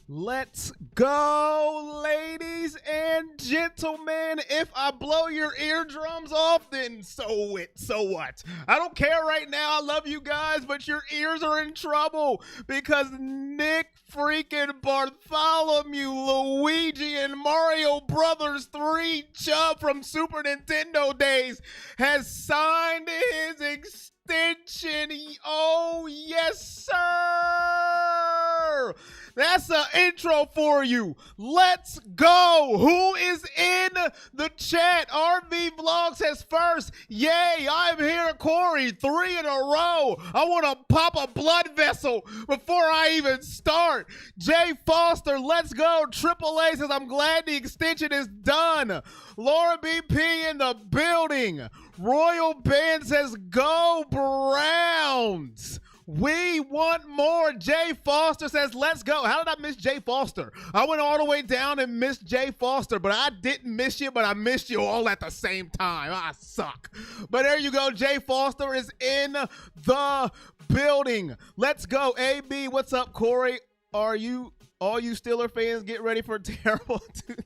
Let's go, ladies and gentlemen. If I blow your eardrums off, then so what? I don't care right now. I love you guys, but your ears are in trouble because Nick freaking Bartholomew, Luigi, and Mario Brothers 3 Chubb from Super Nintendo days has signed his extension. Oh, yes, sir. That's an intro for you. Let's go. Who is in the chat? RV Vlog says first. Yay, I'm here, Corey. 3 in a row. I want to pop a blood vessel before I even start. Jay Foster, let's go. Triple A says, I'm glad the extension is done. Laura BP in the building. Royal Band says, go Browns. We want more. Jay Foster says, let's go. How did I miss Jay Foster? I went all the way down and missed Jay Foster, but I didn't miss you, but I missed you all at the same time. I suck. But there you go. Jay Foster is in the building. Let's go. AB, what's up, Corey? All you Steeler fans, get ready for a terrible 2020.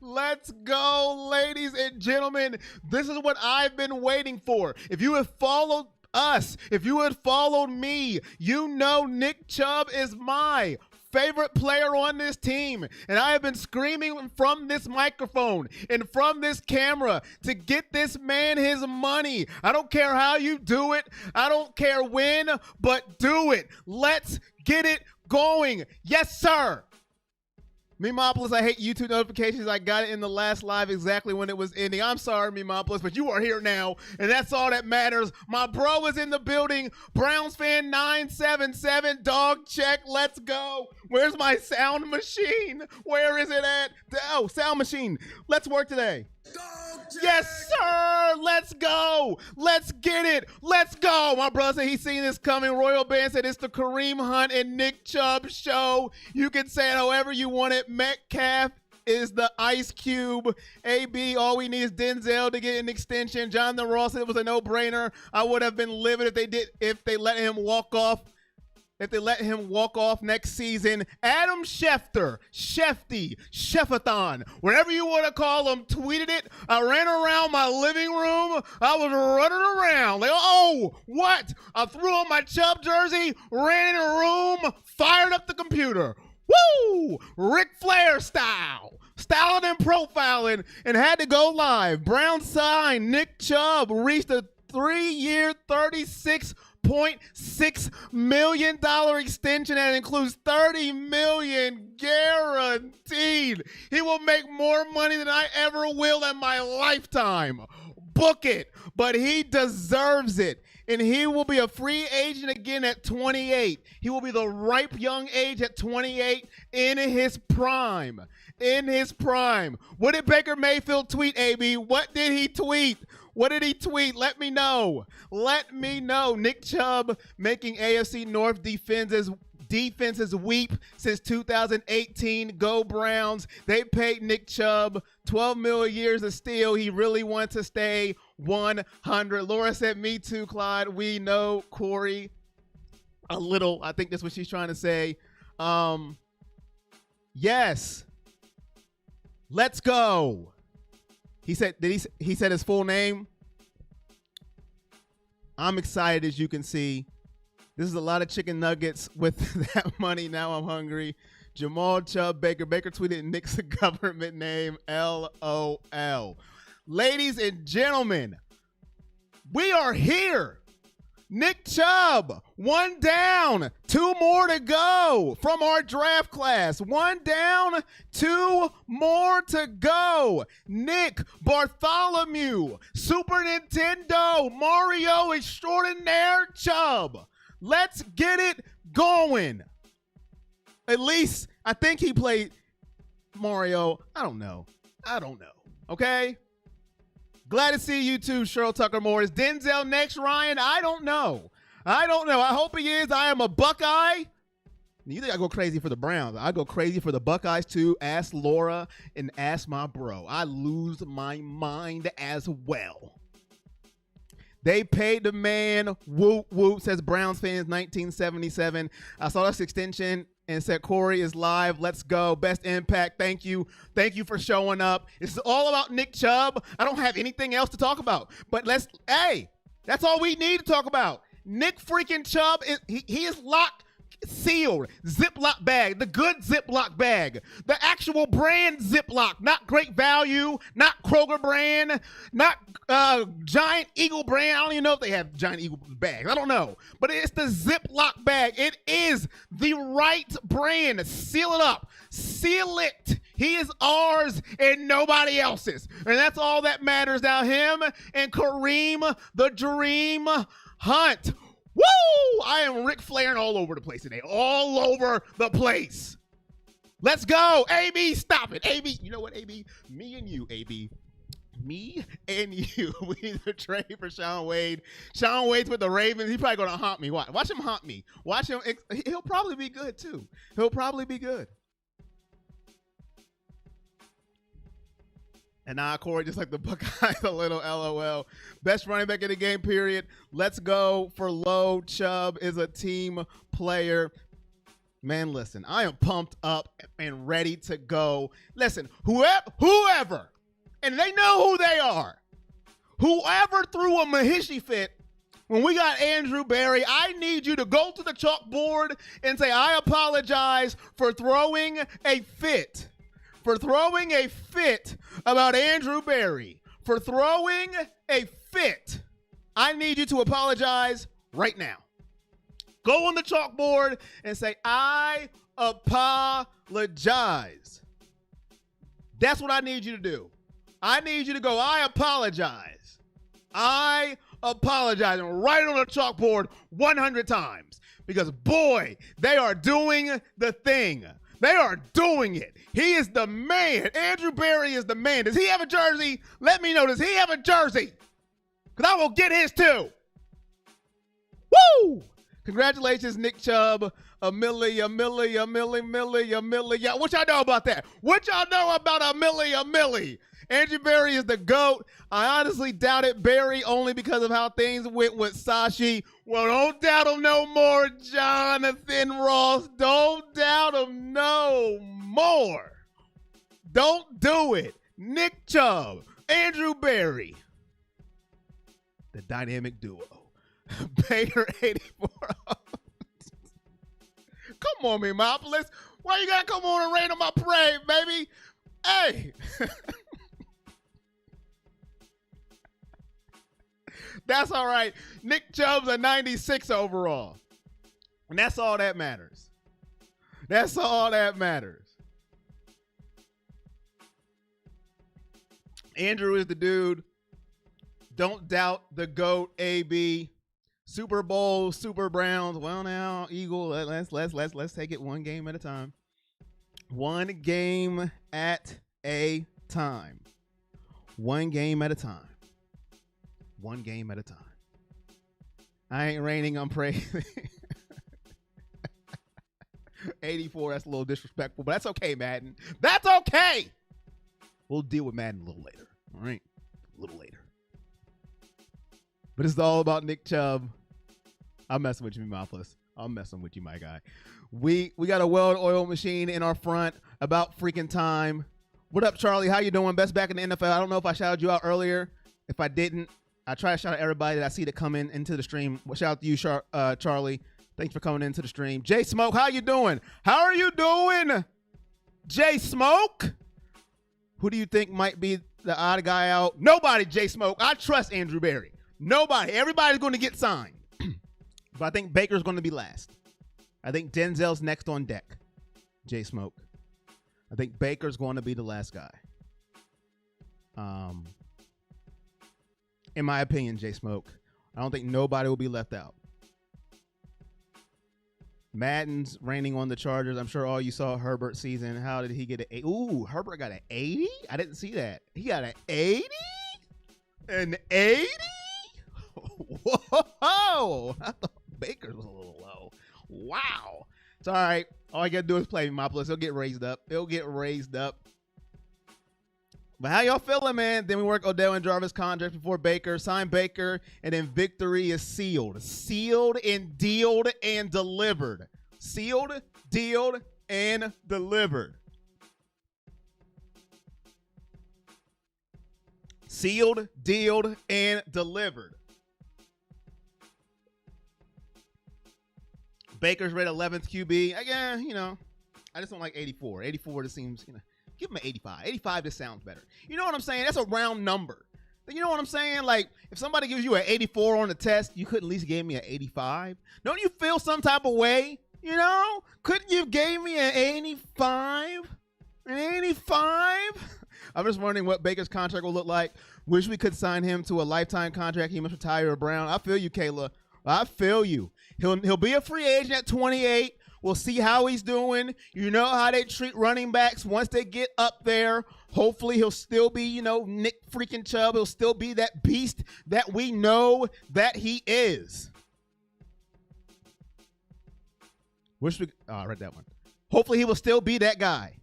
Let's go, ladies and gentlemen. This is what I've been waiting for. If you have followed us, if you had followed me, you know Nick Chubb is my favorite player on this team. And I have been screaming from this microphone and from this camera to get this man his money. I don't care how you do it. I don't care when, but do it. Let's get it going. Yes, sir. Memopolis, I hate YouTube notifications. I got it in the last live exactly when it was ending. I'm sorry, Memopolis, but you are here now, and that's all that matters. My bro is in the building. Browns fan 977, dog check. Let's go. Where's my sound machine? Where is it at? Oh, sound machine. Let's work today. Yes, sir. Let's go. Let's get it. Let's go. My brother said he's seen this coming. Royal Band said it's the Kareem Hunt and Nick Chubb show. You can say it however you want it. Metcalf is the Ice Cube. AB, all we need is Denzel to get an extension. Jonathan Ross said it was a no-brainer. I would have been livid if they let him walk off. If they let him walk off next season. Adam Schefter, Shefty, Shefathon, whatever you want to call him, tweeted it. I ran around my living room. I was running around. Like, oh, what? I threw on my Chubb jersey, ran in a room, fired up the computer. Woo! Ric Flair style. Styling and profiling, and had to go live. Brown signed. Nick Chubb reached a 3-year, $36.6 million extension that includes $30 million guaranteed. He will make more money than I ever will in my lifetime. Book it, but he deserves it. And he will be a free agent again at 28. He will be the ripe young age at 28 in his prime. In his prime. What did Baker Mayfield tweet, AB? What did he tweet? What did he tweet? Let me know. Let me know. Nick Chubb making AFC North defenses weep since 2018. Go Browns. They paid Nick Chubb $12 million a year to steal. He really wants to stay 100. Laura said, me too, Clyde. We know Corey a little. I think that's what she's trying to say. Yes. Let's go. He said, he said his full name? I'm excited, as you can see. This is a lot of chicken nuggets with that money. Now I'm hungry. Jamal Chubb Baker. Baker tweeted Nick's government name, LOL. Ladies and gentlemen, we are here. Nick Chubb, 1 down, 2 more to go from our draft class. 1 down, 2 more to go. Nick Bartholomew, Super Nintendo, Mario Extraordinaire Chubb. Let's get it going. At least, I think he played Mario. I don't know. Okay? Glad to see you too, Cheryl Tucker Moore. Is Denzel next, Ryan? I don't know. I hope he is. I am a Buckeye. You think I go crazy for the Browns? I go crazy for the Buckeyes too. Ask Laura and ask my bro. I lose my mind as well. They paid the man. Whoop, whoop, says Browns fans 1977. I saw this extension and said, Corey is live. Let's go. Best impact. Thank you. Thank you for showing up. It's all about Nick Chubb. I don't have anything else to talk about. But that's all we need to talk about. Nick freaking Chubb, he is locked, sealed, Ziploc bag, the good Ziploc bag, the actual brand Ziploc, not Great Value, not Kroger brand, not Giant Eagle brand. I don't even know if they have Giant Eagle bags. I don't know. But it's the Ziploc bag. It is the right brand. Seal it up. Seal it. He is ours and nobody else's. And that's all that matters now. Him and Kareem the Dream Hunt. Woo! I am Ric Flairing all over the place today. All over the place. Let's go. AB, stop it. AB, you know what, AB? Me and you, AB. Me and you. We need to trade for Sean Wade. Sean Wade's with the Ravens. He's probably going to haunt me. Watch him haunt me. Watch him. He'll probably be good, too. He'll probably be good. And now Corey, just like the Buckeyes, a little LOL. Best running back in the game, period. Let's go for Low. Chubb is a team player. Man, listen, I am pumped up and ready to go. Listen, whoever, and they know who they are, whoever threw a Mahishi fit when we got Andrew Berry, I need you to go to the chalkboard and say, I apologize for throwing a fit. For throwing a fit about Andrew Berry. For throwing a fit. I need you to apologize right now. Go on the chalkboard and say, I apologize. That's what I need you to do. I need you to go, I apologize. I apologize. And write it on the chalkboard 100 times. Because, boy, they are doing the thing. They are doing it. He is the man. Andrew Berry is the man. Does he have a jersey? Let me know. Does he have a jersey? Because I will get his too. Woo! Congratulations, Nick Chubb. A milli. Yeah, what y'all know about that? What y'all know about a milli? Andrew Berry is the GOAT. I honestly doubt it, Berry, only because of how things went with Sashi. Well, don't doubt him no more, Jonathan Ross. Don't doubt him no more. Don't do it. Nick Chubb, Andrew Berry, the dynamic duo. Baker 84. Come on, Memopolis. Why you gotta come on and rain on my parade, baby? Hey. That's all right. Nick Chubb's a 96 overall. And that's all that matters. That's all that matters. Andrew is the dude. Don't doubt the GOAT, AB. Super Bowl, Super Browns. Well, now, Eagle, let's take it one game at a time. One game at a time. One game at a time. One game at a time. I ain't raining, I'm praising. 84, that's a little disrespectful, but that's okay, Madden. That's okay. We'll deal with Madden a little later. All right? A little later. But it's all about Nick Chubb. I'm messing with you, Memopolis. I'm messing with you, my guy. We got a well-oiled machine in our front. About freaking time. What up, Charlie? How you doing? Best back in the NFL. I don't know if I shouted you out earlier. If I didn't, I try to shout out everybody that I see that come into the stream. Well, shout out to you, Charlie. Thanks for coming into the stream. Jay Smoke, how you doing? How are you doing, Jay Smoke? Who do you think might be the odd guy out? Nobody, Jay Smoke. I trust Andrew Berry. Nobody. Everybody's going to get signed. But I think Baker's going to be last. I think Denzel's next on deck, Jay Smoke. I think Baker's going to be the last guy. In my opinion, Jay Smoke. I don't think nobody will be left out. Madden's raining on the Chargers. I'm sure all you saw Herbert's season. How did he get an 80? Ooh, Herbert got an 80? I didn't see that. He got an 80? An 80? Whoa! I thought Baker's was a little low. Wow. It's all right. All I got to do is play Memopolis. It'll get raised up. It'll get raised up. But how y'all feeling, man? Then we work Odell and Jarvis contracts before Baker. Sign Baker, and then victory is sealed. Sealed and dealed and delivered. Sealed, dealed, and delivered. Sealed, dealed, and delivered. Baker's rated 11th QB. Again, you know, I just don't like 84. 84 just seems, you know, give him an 85. 85 just sounds better. You know what I'm saying? That's a round number. You know what I'm saying? Like, if somebody gives you an 84 on the test, you couldn't at least give me an 85. Don't you feel some type of way? You know? Couldn't you gave me an 85? An 85? I'm just wondering what Baker's contract will look like. Wish we could sign him to a lifetime contract. He must retire a Brown. I feel you, Kayla. I feel you. He'll be a free agent at 28. We'll see how he's doing. You know how they treat running backs once they get up there. Hopefully he'll still be, you know, Nick freaking Chubb. He'll still be that beast that we know that he is. I read that one. Hopefully he will still be that guy.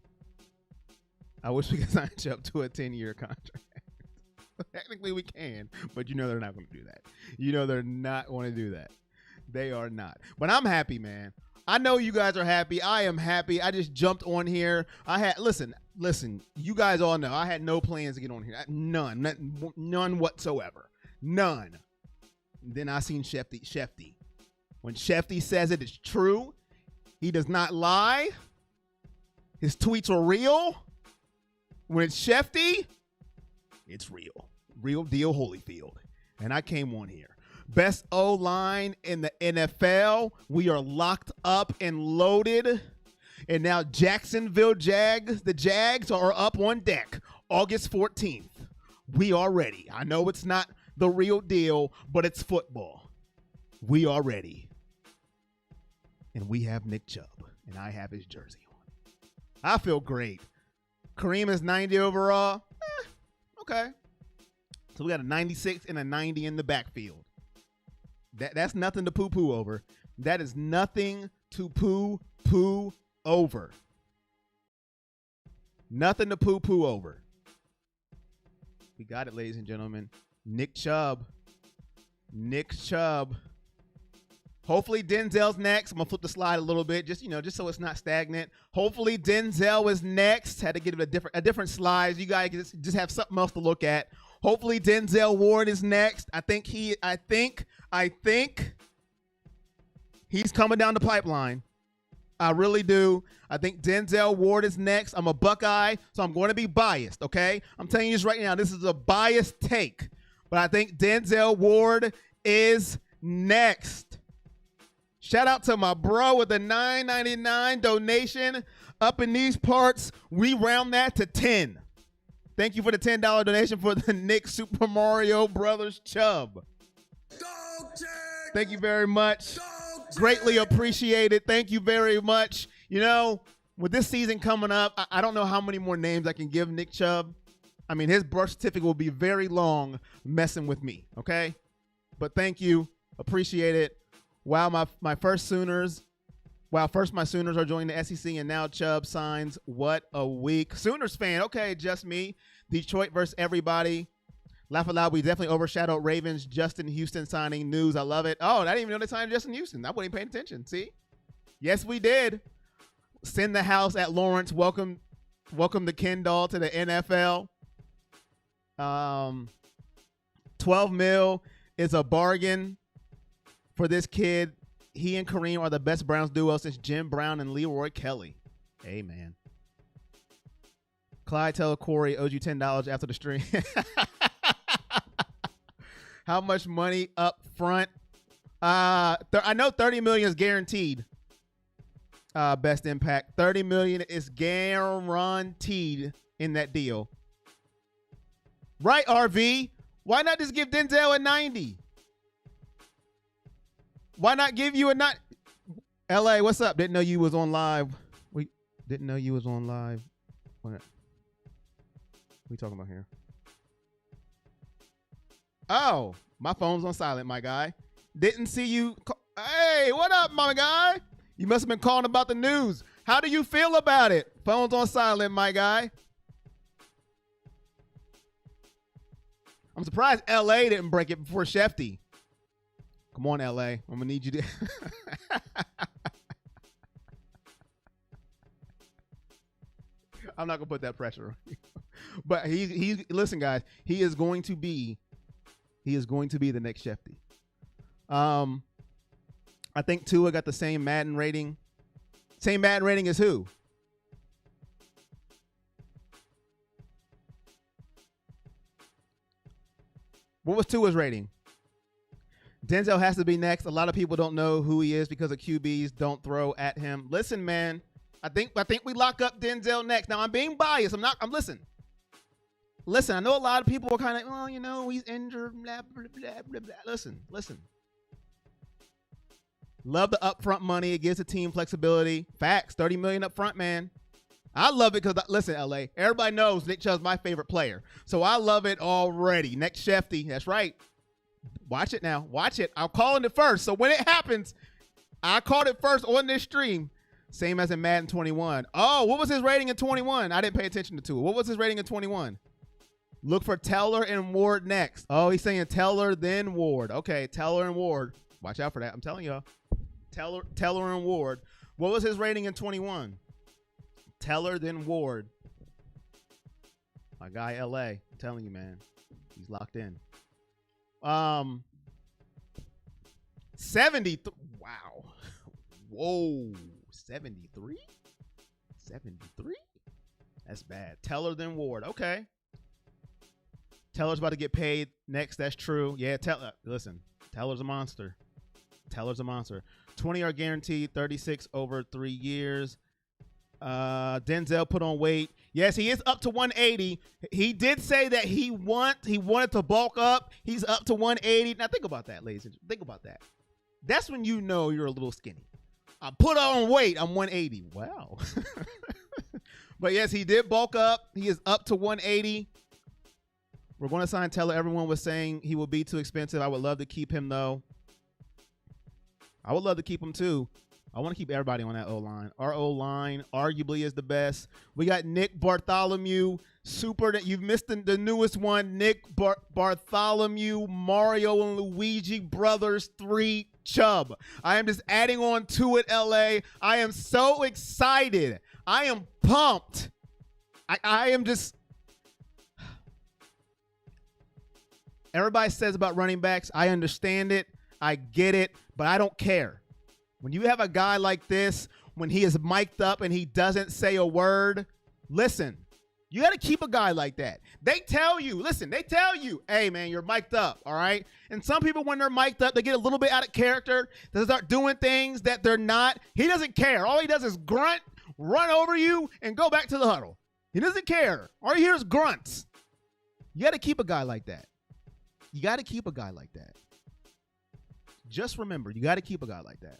I wish we could sign Chubb to a 10-year contract. Technically we can, but you know they're not going to do that. You know they're not going to do that. They are not. But I'm happy, man. I know you guys are happy. I am happy. I just jumped on here. Listen, you guys all know I had no plans to get on here. None whatsoever. None. And then I seen Shefty. When Shefty says it is true, he does not lie. His tweets are real. When it's Shefty, it's real. Real deal Holyfield. And I came on here. Best O-line in the NFL. We are locked up and loaded. And now Jacksonville Jags, the Jags are up on deck. August 14th. We are ready. I know it's not the real deal, but it's football. We are ready. And we have Nick Chubb. And I have his jersey on. I feel great. Kareem is 90 overall. Okay. So we got a 96 and a 90 in the backfield. That's nothing to poo-poo over. That is nothing to poo-poo over. Nothing to poo-poo over. We got it, ladies and gentlemen. Nick Chubb. Nick Chubb. Hopefully Denzel's next. I'm going to flip the slide a little bit, just so it's not stagnant. Hopefully Denzel is next. Had to get it a different slide. You guys just have something else to look at. Hopefully Denzel Ward is next. I think he's coming down the pipeline. I really do. I think Denzel Ward is next. I'm a Buckeye, so I'm going to be biased, okay? I'm telling you this right now. This is a biased take. But I think Denzel Ward is next. Shout out to my bro with the $9.99 donation. Up in these parts, we round that to 10. Thank you for the $10 donation for the Nick Super Mario Brothers Chubb. Thank you very much. Greatly appreciated. Thank you very much. You know, with this season coming up, I don't know how many more names I can give Nick Chubb. I mean, his birth certificate will be very long messing with me, okay? But thank you. Appreciate it. Wow, my first Sooners. Wow, first my Sooners are joining the SEC, and now Chubb signs. What a week. Sooners fan. Okay, just me. Detroit versus everybody. Laugh aloud. We definitely overshadowed Ravens. Justin Houston signing news. I love it. Oh, I didn't even know they signed Justin Houston. I wasn't even paying attention. See? Yes, we did. Send the house at Lawrence. Welcome the Kendall to the NFL. 12 mil is a bargain for this kid. He and Kareem are the best Browns duo since Jim Brown and Leroy Kelly. Amen. Clyde, tell Corey owes you $10 after the stream. How much money up front? I know $30 million is guaranteed. Best impact. $30 million is guaranteed in that deal. Right, RV? Why not just give Denzel a 90? Why not give you a not? LA, what's up? Didn't know you was on live. We didn't know you was on live. What we talking about here? Oh, my phone's on silent, my guy. Didn't see you. Hey, what up, my guy? You must have been calling about the news. How do you feel about it? Phone's on silent, my guy. I'm surprised LA didn't break it before Shefty. Come on, LA. I'm going to need you to. I'm not going to put that pressure on you. But listen, guys, he is going to be the next Shefty. I think Tua got the same Madden rating. Same Madden rating as who? What was Tua's rating? Denzel has to be next. A lot of people don't know who he is because of QBs don't throw at him. Listen, man, I think we lock up Denzel next. Now I'm being biased. I'm listen. Listen, I know a lot of people are kind of, well, you know, he's injured, blah, blah, blah, blah, blah. Listen. Love the upfront money. It gives the team flexibility. Facts, $30 million up front, man. I love it because, listen, LA, everybody knows Nick Chubb's my favorite player. So I love it already. Next Shefty, that's right. Watch it now. Watch it. I'm calling it first. So when it happens, I called it first on this stream. Same as in Madden 21. Oh, what was his rating in 21? I didn't pay attention to Tua. What was his rating in 21? Look for Teller and Ward next. Oh, he's saying Teller, then Ward. Okay, Teller and Ward. Watch out for that. I'm telling y'all. Teller and Ward. What was his rating in 21? Teller, then Ward. My guy, LA. I'm telling you, man. He's locked in. 73. Wow. Whoa. 73? 73? That's bad. Teller, then Ward. Okay. Teller's about to get paid next. That's true. Yeah, listen. Teller's a monster. 20 are guaranteed, 36 over 3 years. Denzel put on weight. Yes, he is up to 180. He did say that he wanted to bulk up. He's up to 180. Now think about that, ladies and gentlemen. Think about that. That's when you know you're a little skinny. I put on weight. I'm 180. Wow. But yes, he did bulk up. He is up to 180. We're going to sign Teller. Everyone was saying he will be too expensive. I would love to keep him, though. I would love to keep him, too. I want to keep everybody on that O-line. Our O-line arguably is the best. We got Nick Bartholomew. You've missed the newest one. Nick Bartholomew, Mario and Luigi Brothers 3 Chubb. I am just adding on to it, LA. I am so excited. I am pumped. I am just... Everybody says about running backs, I understand it. I get it, but I don't care. When you have a guy like this, when he is mic'd up and he doesn't say a word, listen, you got to keep a guy like that. They tell you, hey, man, you're mic'd up, all right? And some people, when they're mic'd up, they get a little bit out of character. They start doing things that they're not. He doesn't care. All he does is grunt, run over you, and go back to the huddle. He doesn't care. All he hears is grunts. You got to keep a guy like that. Just remember, you got to keep a guy like that.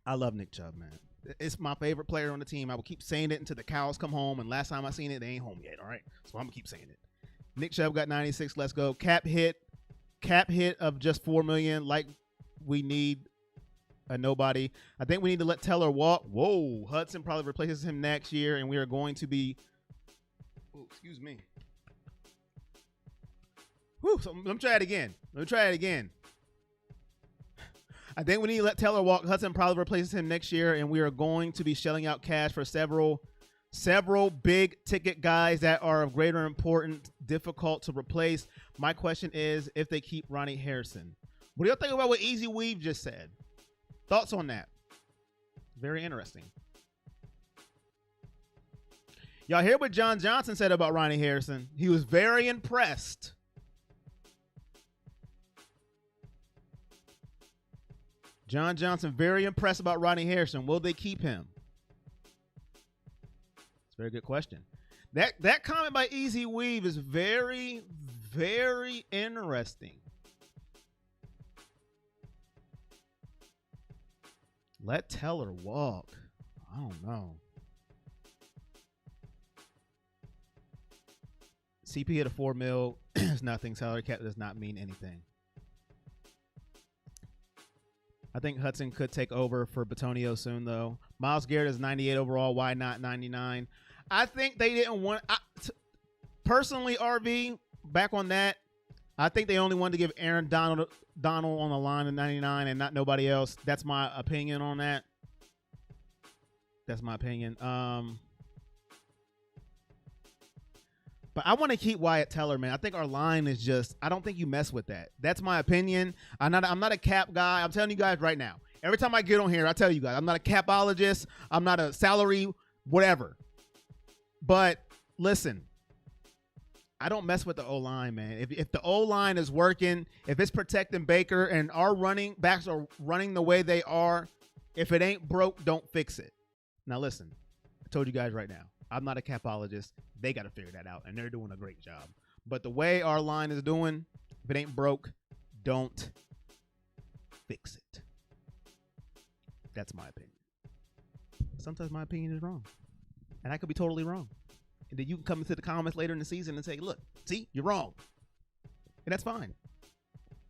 I love Nick Chubb, man. It's my favorite player on the team. I will keep saying it until the cows come home. And last time I seen it, they ain't home yet. All right. So I'm gonna keep saying it. Nick Chubb got 96. Let's go. Cap hit of just $4 million. Like we need a nobody. I think we need to let Teller walk. Whoa. Hudson probably replaces him next year, and we are going to be. Oh, excuse me. Whew, so let me try it again. I think we need to let Teller walk. Hudson probably replaces him next year, and we are going to be shelling out cash for several big ticket guys that are of greater importance, difficult to replace. My question is if they keep Ronnie Harrison. What do y'all think about what Easy Weave just said? Thoughts on that? Very interesting. Y'all hear what John Johnson said about Ronnie Harrison? He was very impressed. John Johnson, very impressed about Ronnie Harrison. Will they keep him? It's a very good question. That comment by Easy Weave is very, very interesting. Let Teller walk. I don't know. CP at a $4 million is nothing. Salary cap does not mean anything. I think Hudson could take over for Batonio soon, though. Myles Garrett is 98 overall. Why not 99? I think they didn't want... personally, RV, back on that, I think they only wanted to give Aaron Donald on the line in 99 and not nobody else. That's my opinion on that. That's my opinion. But I want to keep Wyatt Teller, man. I think our line is just, I don't think you mess with that. That's my opinion. I'm not a cap guy. I'm telling you guys right now. Every time I get on here, I tell you guys, I'm not a capologist. I'm not a salary, whatever. But listen, I don't mess with the O-line, man. If the O-line is working, if it's protecting Baker and our running backs are running the way they are, if it ain't broke, don't fix it. Now listen, I told you guys right now, I'm not a capologist. They got to figure that out, and they're doing a great job. But the way our line is doing, if it ain't broke, don't fix it. That's my opinion. Sometimes my opinion is wrong, and I could be totally wrong. And then you can come into the comments later in the season and say, look, see, you're wrong. And that's fine.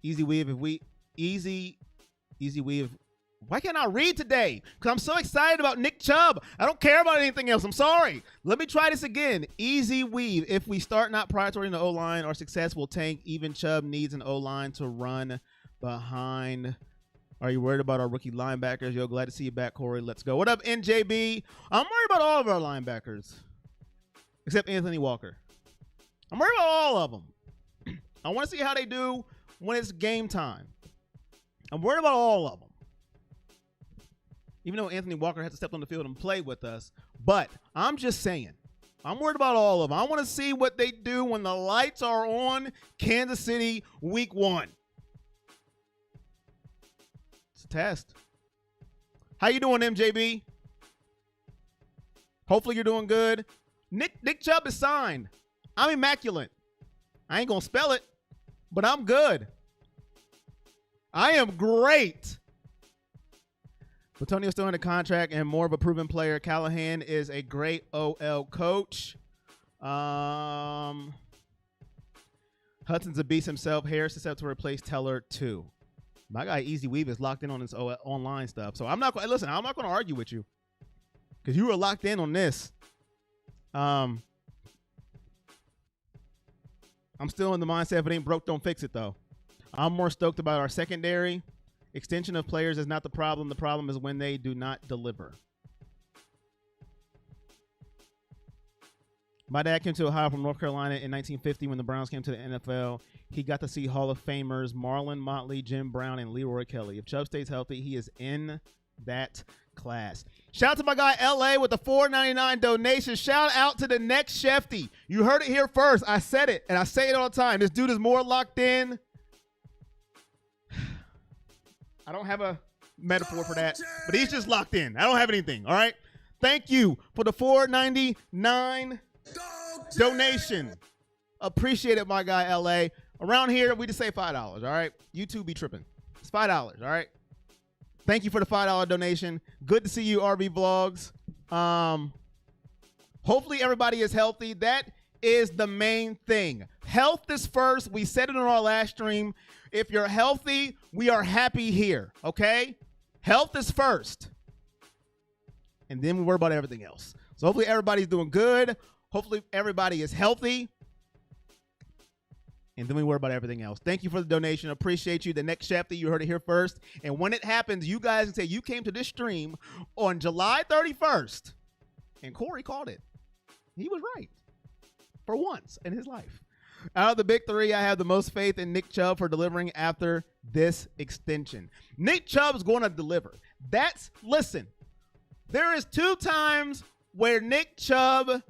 Easy weave. Easy weave. Why can't I read today? Because I'm so excited about Nick Chubb. I don't care about anything else. I'm sorry. Let me try this again. Easy weave. If we start not prioritizing the O-line, our success will tank. Even Chubb needs an O-line to run behind. Are you worried about our rookie linebackers? Yo, glad to see you back, Corey. Let's go. What up, NJB? I'm worried about all of our linebackers, except Anthony Walker. I'm worried about all of them. I want to see how they do when it's game time. I'm worried about all of them. Even though Anthony Walker has to step on the field and play with us. But I'm just saying, I'm worried about all of them. I want to see what they do when the lights are on Kansas City week 1. It's a test. How you doing, MJB? Hopefully you're doing good. Nick Chubb is signed. I'm immaculate. I ain't going to spell it, but I'm good. I am great. Antonio's still in a contract and more of a proven player. Callahan is a great OL coach. Hudson's a beast himself. Harris is set to replace Teller too. My guy Easy Weave is locked in on his online stuff. So I'm not going to argue with you because you were locked in on this. I'm still in the mindset if it ain't broke, don't fix it though. I'm more stoked about our secondary. Extension of players is not the problem. The problem is when they do not deliver. My dad came to Ohio from North Carolina in 1950 when the Browns came to the NFL. He got to see Hall of Famers Marlon Motley, Jim Brown, and Leroy Kelly. If Chubb stays healthy, he is in that class. Shout out to my guy LA with the $4.99 donation. Shout out to the next Shefty. You heard it here first. I said it, and I say it all the time. This dude is more locked in. I don't have a metaphor for that, but he's just locked in. I don't have anything, all right? Thank you for the $4.99 donation. Appreciate it, my guy, LA. Around here, we just say $5, all right? You two be tripping. It's $5, all right? Thank you for the $5 donation. Good to see you, RB Vlogs. Hopefully everybody is healthy. That is the main thing. Health is first. We said it on our last stream. If you're healthy, we are happy here, okay? Health is first. And then we worry about everything else. So hopefully everybody's doing good. Hopefully everybody is healthy. And then we worry about everything else. Thank you for the donation. Appreciate you. The next chapter, you heard it here first. And when it happens, you guys can say you came to this stream on July 31st. And Corey called it. He was right. For once in his life. Out of the big three, I have the most faith in Nick Chubb for delivering after this extension. Nick Chubb's going to deliver. Listen, there is 2 times where Nick Chubb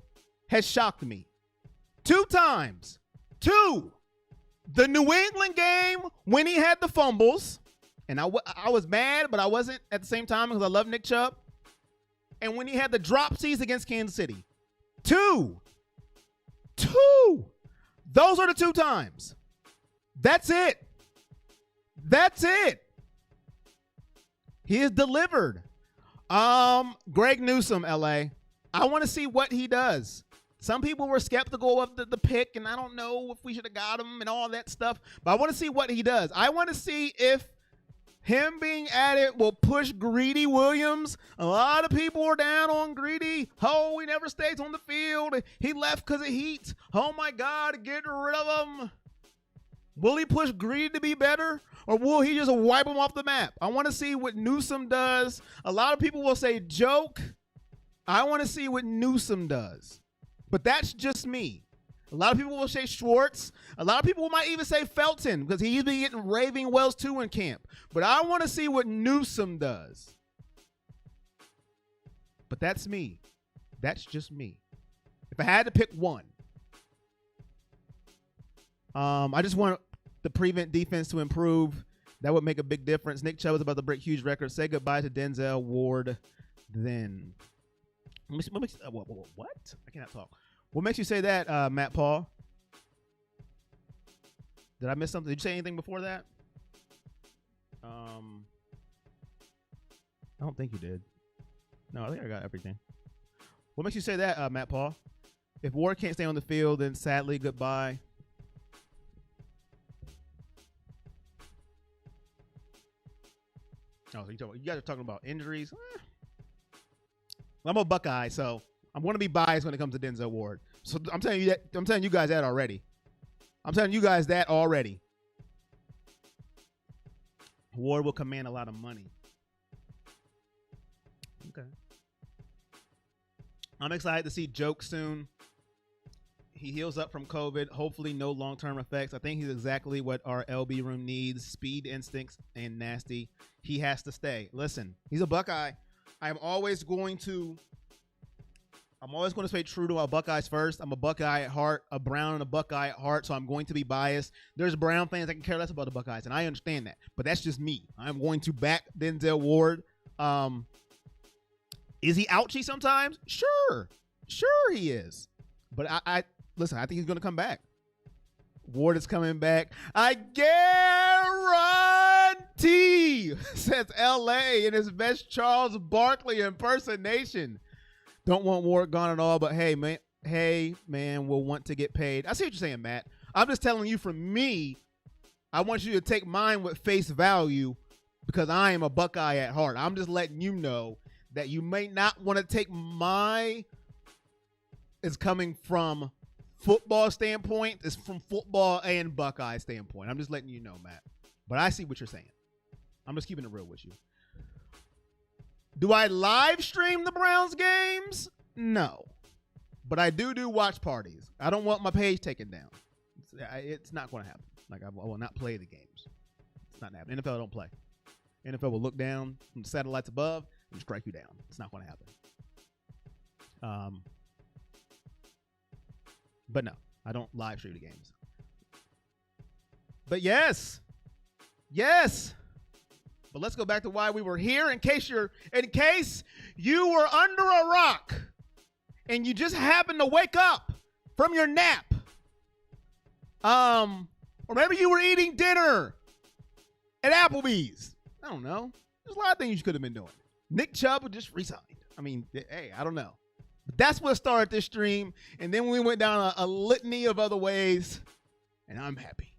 has shocked me. 2 times. 2. The New England game when he had the fumbles, and I was mad, but I wasn't at the same time because I love Nick Chubb. And when he had the dropsies against Kansas City. 2. Those are the 2 times. That's it. He is delivered. Greg Newsome, LA. I want to see what he does. Some people were skeptical of the pick, and I don't know if we should have got him and all that stuff. But I want to see what he does. I want to see if him being added will push Greedy Williams. A lot of people are down on Greedy. Oh, he never stays on the field. He left because of heat. Oh, my God, get rid of him. Will he push Greedy to be better, or will he just wipe him off the map? I want to see what Newsome does. A lot of people will say joke. I want to see what Newsome does. But that's just me. A lot of people will say Schwartz. A lot of people might even say Felton because he's been getting raving wells too in camp. But I want to see what Newsome does. But that's me. That's just me. If I had to pick one, I just want the prevent defense to improve. That would make a big difference. Nick Chubb is about to break huge records. Say goodbye to Denzel Ward then. What? I cannot talk. What makes you say that, Matt Paul? Did I miss something? Did you say anything before that? I don't think you did. No, I think I got everything. What makes you say that, Matt Paul? If Ward can't stay on the field, then sadly, goodbye. Oh, so you guys are talking about injuries? I'm a Buckeye, so I'm going to be biased when it comes to Denzel Ward. So I'm telling you that. I'm telling you guys that already. Ward will command a lot of money. Okay. I'm excited to see Joke soon. He heals up from COVID. Hopefully no long-term effects. I think he's exactly what our LB room needs. Speed, instincts, and nasty. He has to stay. Listen, he's a Buckeye. I'm always going to stay true to our Buckeyes first. I'm a Buckeye at heart, a Brown and a Buckeye at heart, so I'm going to be biased. There's Brown fans that can care less about the Buckeyes, and I understand that. But that's just me. I'm going to back Denzel Ward. Is he ouchy sometimes? Sure he is. But I listen, I think he's going to come back. Ward is coming back. I guarantee, says LA in his best Charles Barkley impersonation. Don't want Ward gone at all, but hey, man, will want to get paid. I see what you're saying, Matt. I'm just telling you, from me, I want you to take mine with face value because I am a Buckeye at heart. I'm just letting you know that you may not want to take my is coming from football standpoint. It's from football and Buckeye standpoint. I'm just letting you know, Matt. But I see what you're saying. I'm just keeping it real with you. Do I live stream the Browns games? No. But I do watch parties. I don't want my page taken down. It's not going to happen. Like, I will not play the games. It's not happening. NFL don't play. NFL will look down from the satellites above and strike you down. It's not going to happen. But no, I don't live stream the games. But yes. But let's go back to why we were here. In case you were under a rock and you just happened to wake up from your nap. Or maybe you were eating dinner at Applebee's. I don't know. There's a lot of things you could have been doing. Nick Chubb just resigned. I mean, hey, I don't know. But that's what started this stream. And then we went down a litany of other ways. And I'm happy.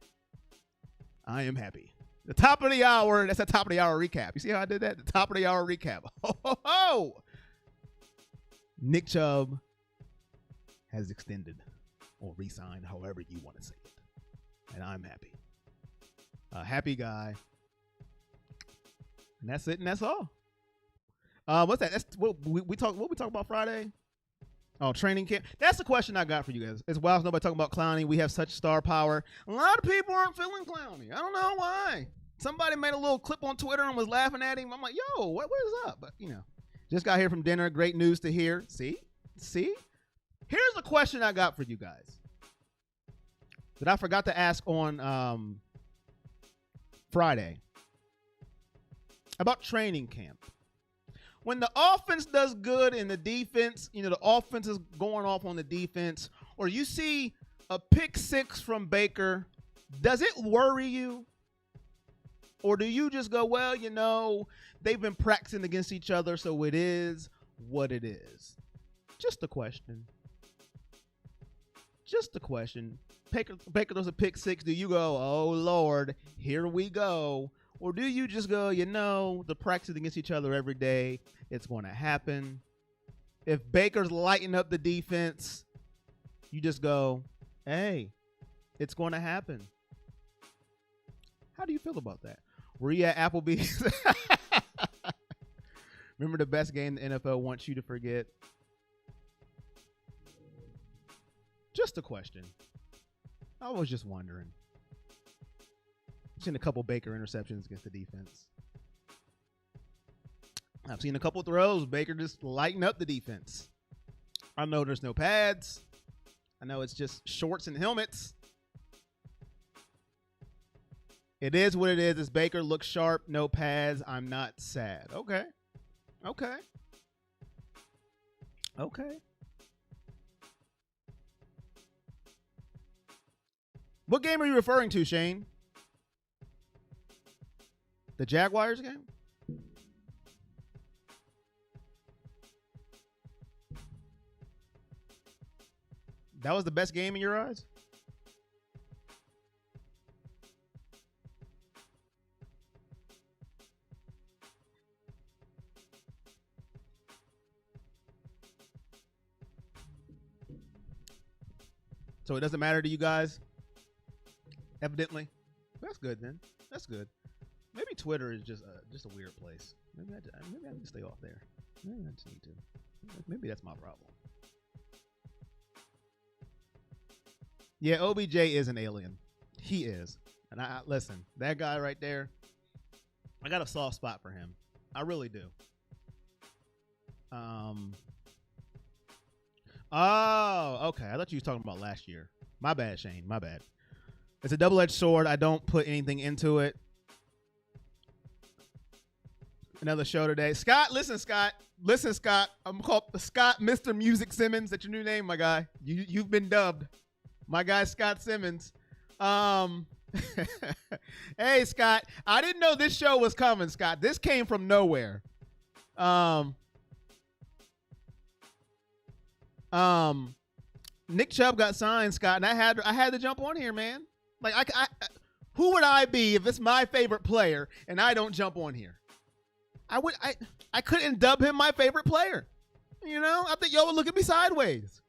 I am happy. The top of the hour. That's the top of the hour recap. You see how I did that? The top of the hour recap. Ho. Nick Chubb has extended or re-signed, however you want to say it. And I'm happy. A happy guy. And that's it, and that's all. What's that? That's what we talk about Friday. Oh, training camp. That's the question I got for you guys. It's wild nobody talking about clowning. We have such star power. A lot of people aren't feeling clowny. I don't know why. Somebody made a little clip on Twitter and was laughing at him. I'm like, yo, what is up? But just got here from dinner. Great news to hear. See? Here's a question I got for you guys that I forgot to ask on Friday about training camp. When the offense does good and the defense, the offense is going off on the defense, or you see a pick six from Baker, does it worry you? Or do you just go, well, they've been practicing against each other, so it is what it is? Just a question. Baker does a pick six. Do you go, oh, Lord, here we go? Or do you just go, the practicing against each other every day, it's going to happen. If Baker's lighting up the defense, you just go, hey, it's going to happen. How do you feel about that? Were you at Applebee's? Remember the best game the NFL wants you to forget? Just a question. I was just wondering. I've seen a couple Baker interceptions against the defense. I've seen a couple throws. Baker just lighten up the defense. I know there's no pads. I know it's just shorts and helmets. It is what it is. It's Baker. Looks sharp. No pads. I'm not sad. Okay. Okay. Okay. What game are you referring to, Shane? The Jaguars game? That was the best game in your eyes? So it doesn't matter to you guys? Evidently. That's good then. That's good. Maybe Twitter is just a weird place. Maybe I need to stay off there. Maybe I just need to. Maybe that's my problem. Yeah, OBJ is an alien. He is. And I listen, that guy right there, I got a soft spot for him. I really do. Oh, okay. I thought you was talking about last year. My bad, Shane. My bad. It's a double-edged sword. I don't put anything into it. Another show today. Scott, listen, Scott. Listen, Scott. I'm called Scott Mr. Music Simmons. That's your new name, my guy. You've been dubbed. My guy, Scott Simmons. Hey, Scott. I didn't know this show was coming, Scott. This came from nowhere. Nick Chubb got signed, Scott, and I had to jump on here, man. Like, who would I be if it's my favorite player and I don't jump on here? I couldn't dub him my favorite player. You know, I think y'all would look at me sideways.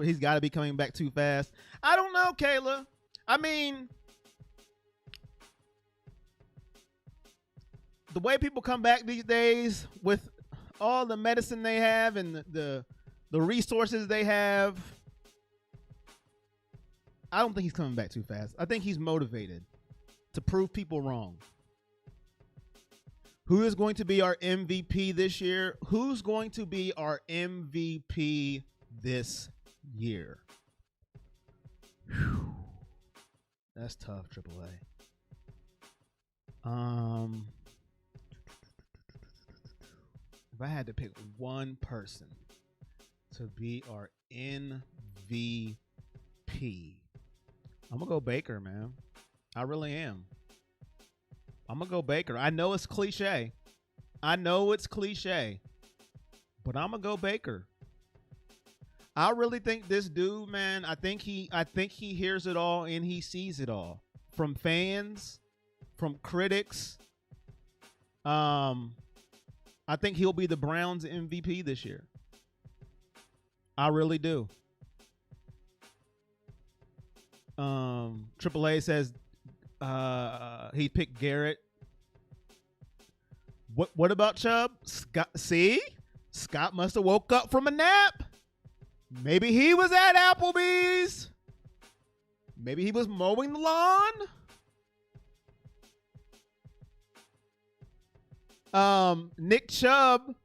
He's got to be coming back too fast. I don't know, Kayla. I mean, the way people come back these days with all the medicine they have and the resources they have, I don't think he's coming back too fast. I think he's motivated to prove people wrong. Who is going to be our MVP this year? Who's going to be our MVP this year? Whew. That's tough, AAA. If I had to pick one person to be our MVP, I'm going to go Baker, man. I really am. I'm going to go Baker. I know it's cliche. But I'm going to go Baker. I really think this dude, man, I think he hears it all and he sees it all. From fans, from critics. I think he'll be the Browns MVP this year. I really do. AAA says he picked Garrett. What about Chubb? Scott, see? Scott must have woke up from a nap. Maybe he was at Applebee's. Maybe he was mowing the lawn. Nick Chubb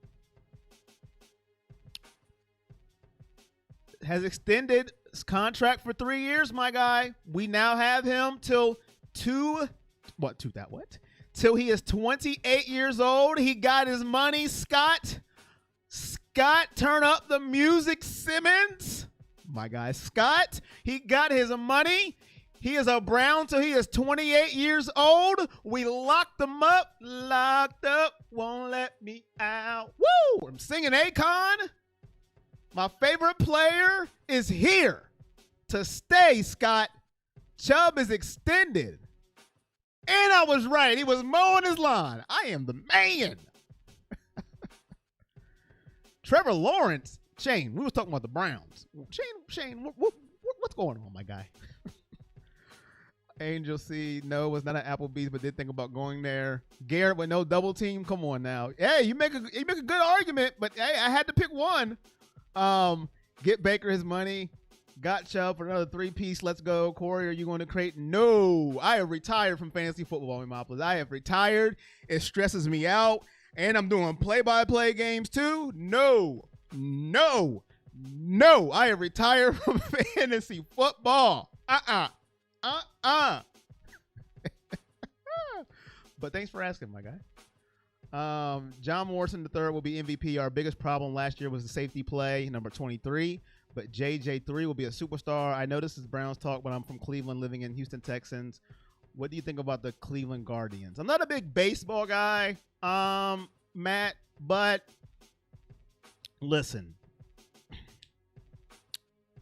has extended his contract for 3 years, my guy. We now have him till he is 28 years old. He got his money, Scott. Scott, turn up the music, Simmons. My guy, Scott. He got his money. He is a Brown till he is 28 years old. We locked him up. Locked up. Won't let me out. Woo! I'm singing Akon. My favorite player is here to stay, Scott. Chubb is extended. And I was right. He was mowing his lawn. I am the man. Trevor Lawrence. Shane, we was talking about the Browns. Shane, What's going on, my guy? Angel C, no, was not an Applebee's, but did think about going there. Garrett with no double team. Come on now. Hey, you make a good argument, but hey, I had to pick one. Get Baker his money. Got Chubb for another 3-piece. Let's go. Corey, are you going to create? No, I have retired from fantasy football, Monopolis. I have retired. It stresses me out. And I'm doing play-by-play games too. No. I have retired from fantasy football. But thanks for asking, my guy. John Morrison III will be MVP. Our biggest problem last year was the safety play, number 23. But JJ3 will be a superstar. I know this is Browns talk, but I'm from Cleveland, living in Houston Texans. What do you think about the Cleveland Guardians? I'm not a big baseball guy, Matt, but listen.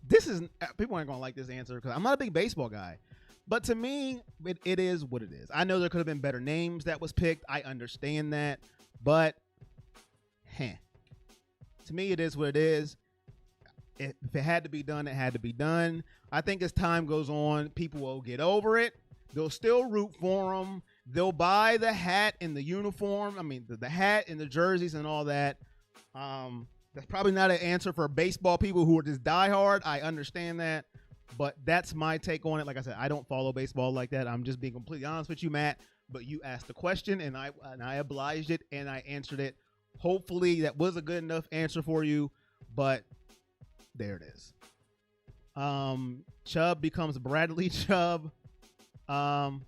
This is, people aren't going to like this answer because I'm not a big baseball guy. But to me, it is what it is. I know there could have been better names that was picked. I understand that. But, to me, it is what it is. If it had to be done, it had to be done. I think as time goes on, people will get over it. They'll still root for them. They'll buy the hat and the uniform. I mean, the hat and the jerseys and all that. That's probably not an answer for baseball people who are just diehard. I understand that. But that's my take on it. Like I said, I don't follow baseball like that. I'm just being completely honest with you, Matt. But you asked the question, and I obliged it, and I answered it. Hopefully, that was a good enough answer for you. But there it is. Chubb becomes Bradley Chubb. What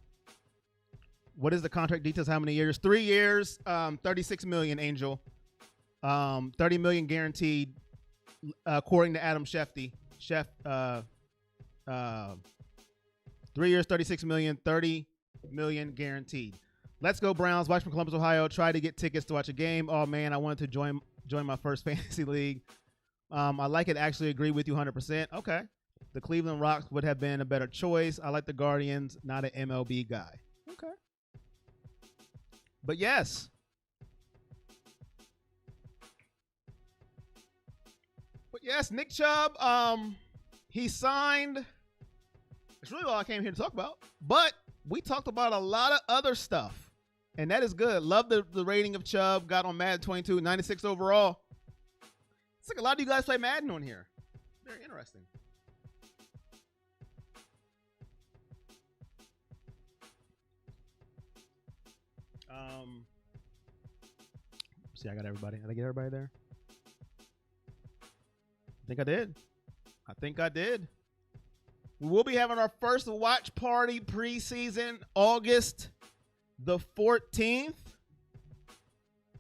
is the contract details? How many years? 3 years. $36 million, Angel. $30 million guaranteed, according to Adam Schefter. 3 years, $36 million, $30 million guaranteed. Let's go Browns. Watch from Columbus, Ohio. Try to get tickets to watch a game. Oh man, I wanted to join my first fantasy league. I like it. Actually, agree with you 100%. Okay. The Cleveland Rocks would have been a better choice. I like the Guardians. Not an MLB guy. Okay. But yes. Nick Chubb, he signed. It's really all I came here to talk about. But we talked about a lot of other stuff. And that is good. Love the rating of Chubb. Got on Madden 22, 96 overall. It's like a lot of you guys play Madden on here. Very interesting. See, I got everybody. Did I get everybody there? I think I did. We will be having our first watch party preseason, August the 14th.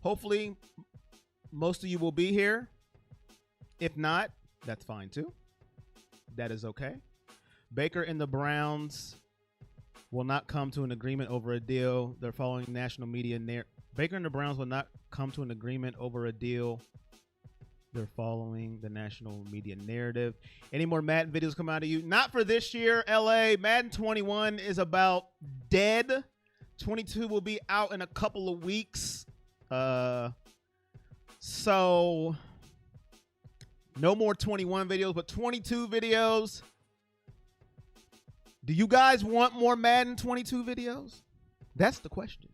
Hopefully, most of you will be here. If not, that's fine too. That is okay. Baker and the Browns will not come to an agreement over a deal. They're following national media. Baker and the Browns will not come to an agreement over a deal. They're following the national media narrative. Any more Madden videos come out of you? Not for this year, LA. Madden 21 is about dead. 22 will be out in a couple of weeks. So no more 21 videos, but 22 videos. Do you guys want more Madden 22 videos? That's the question.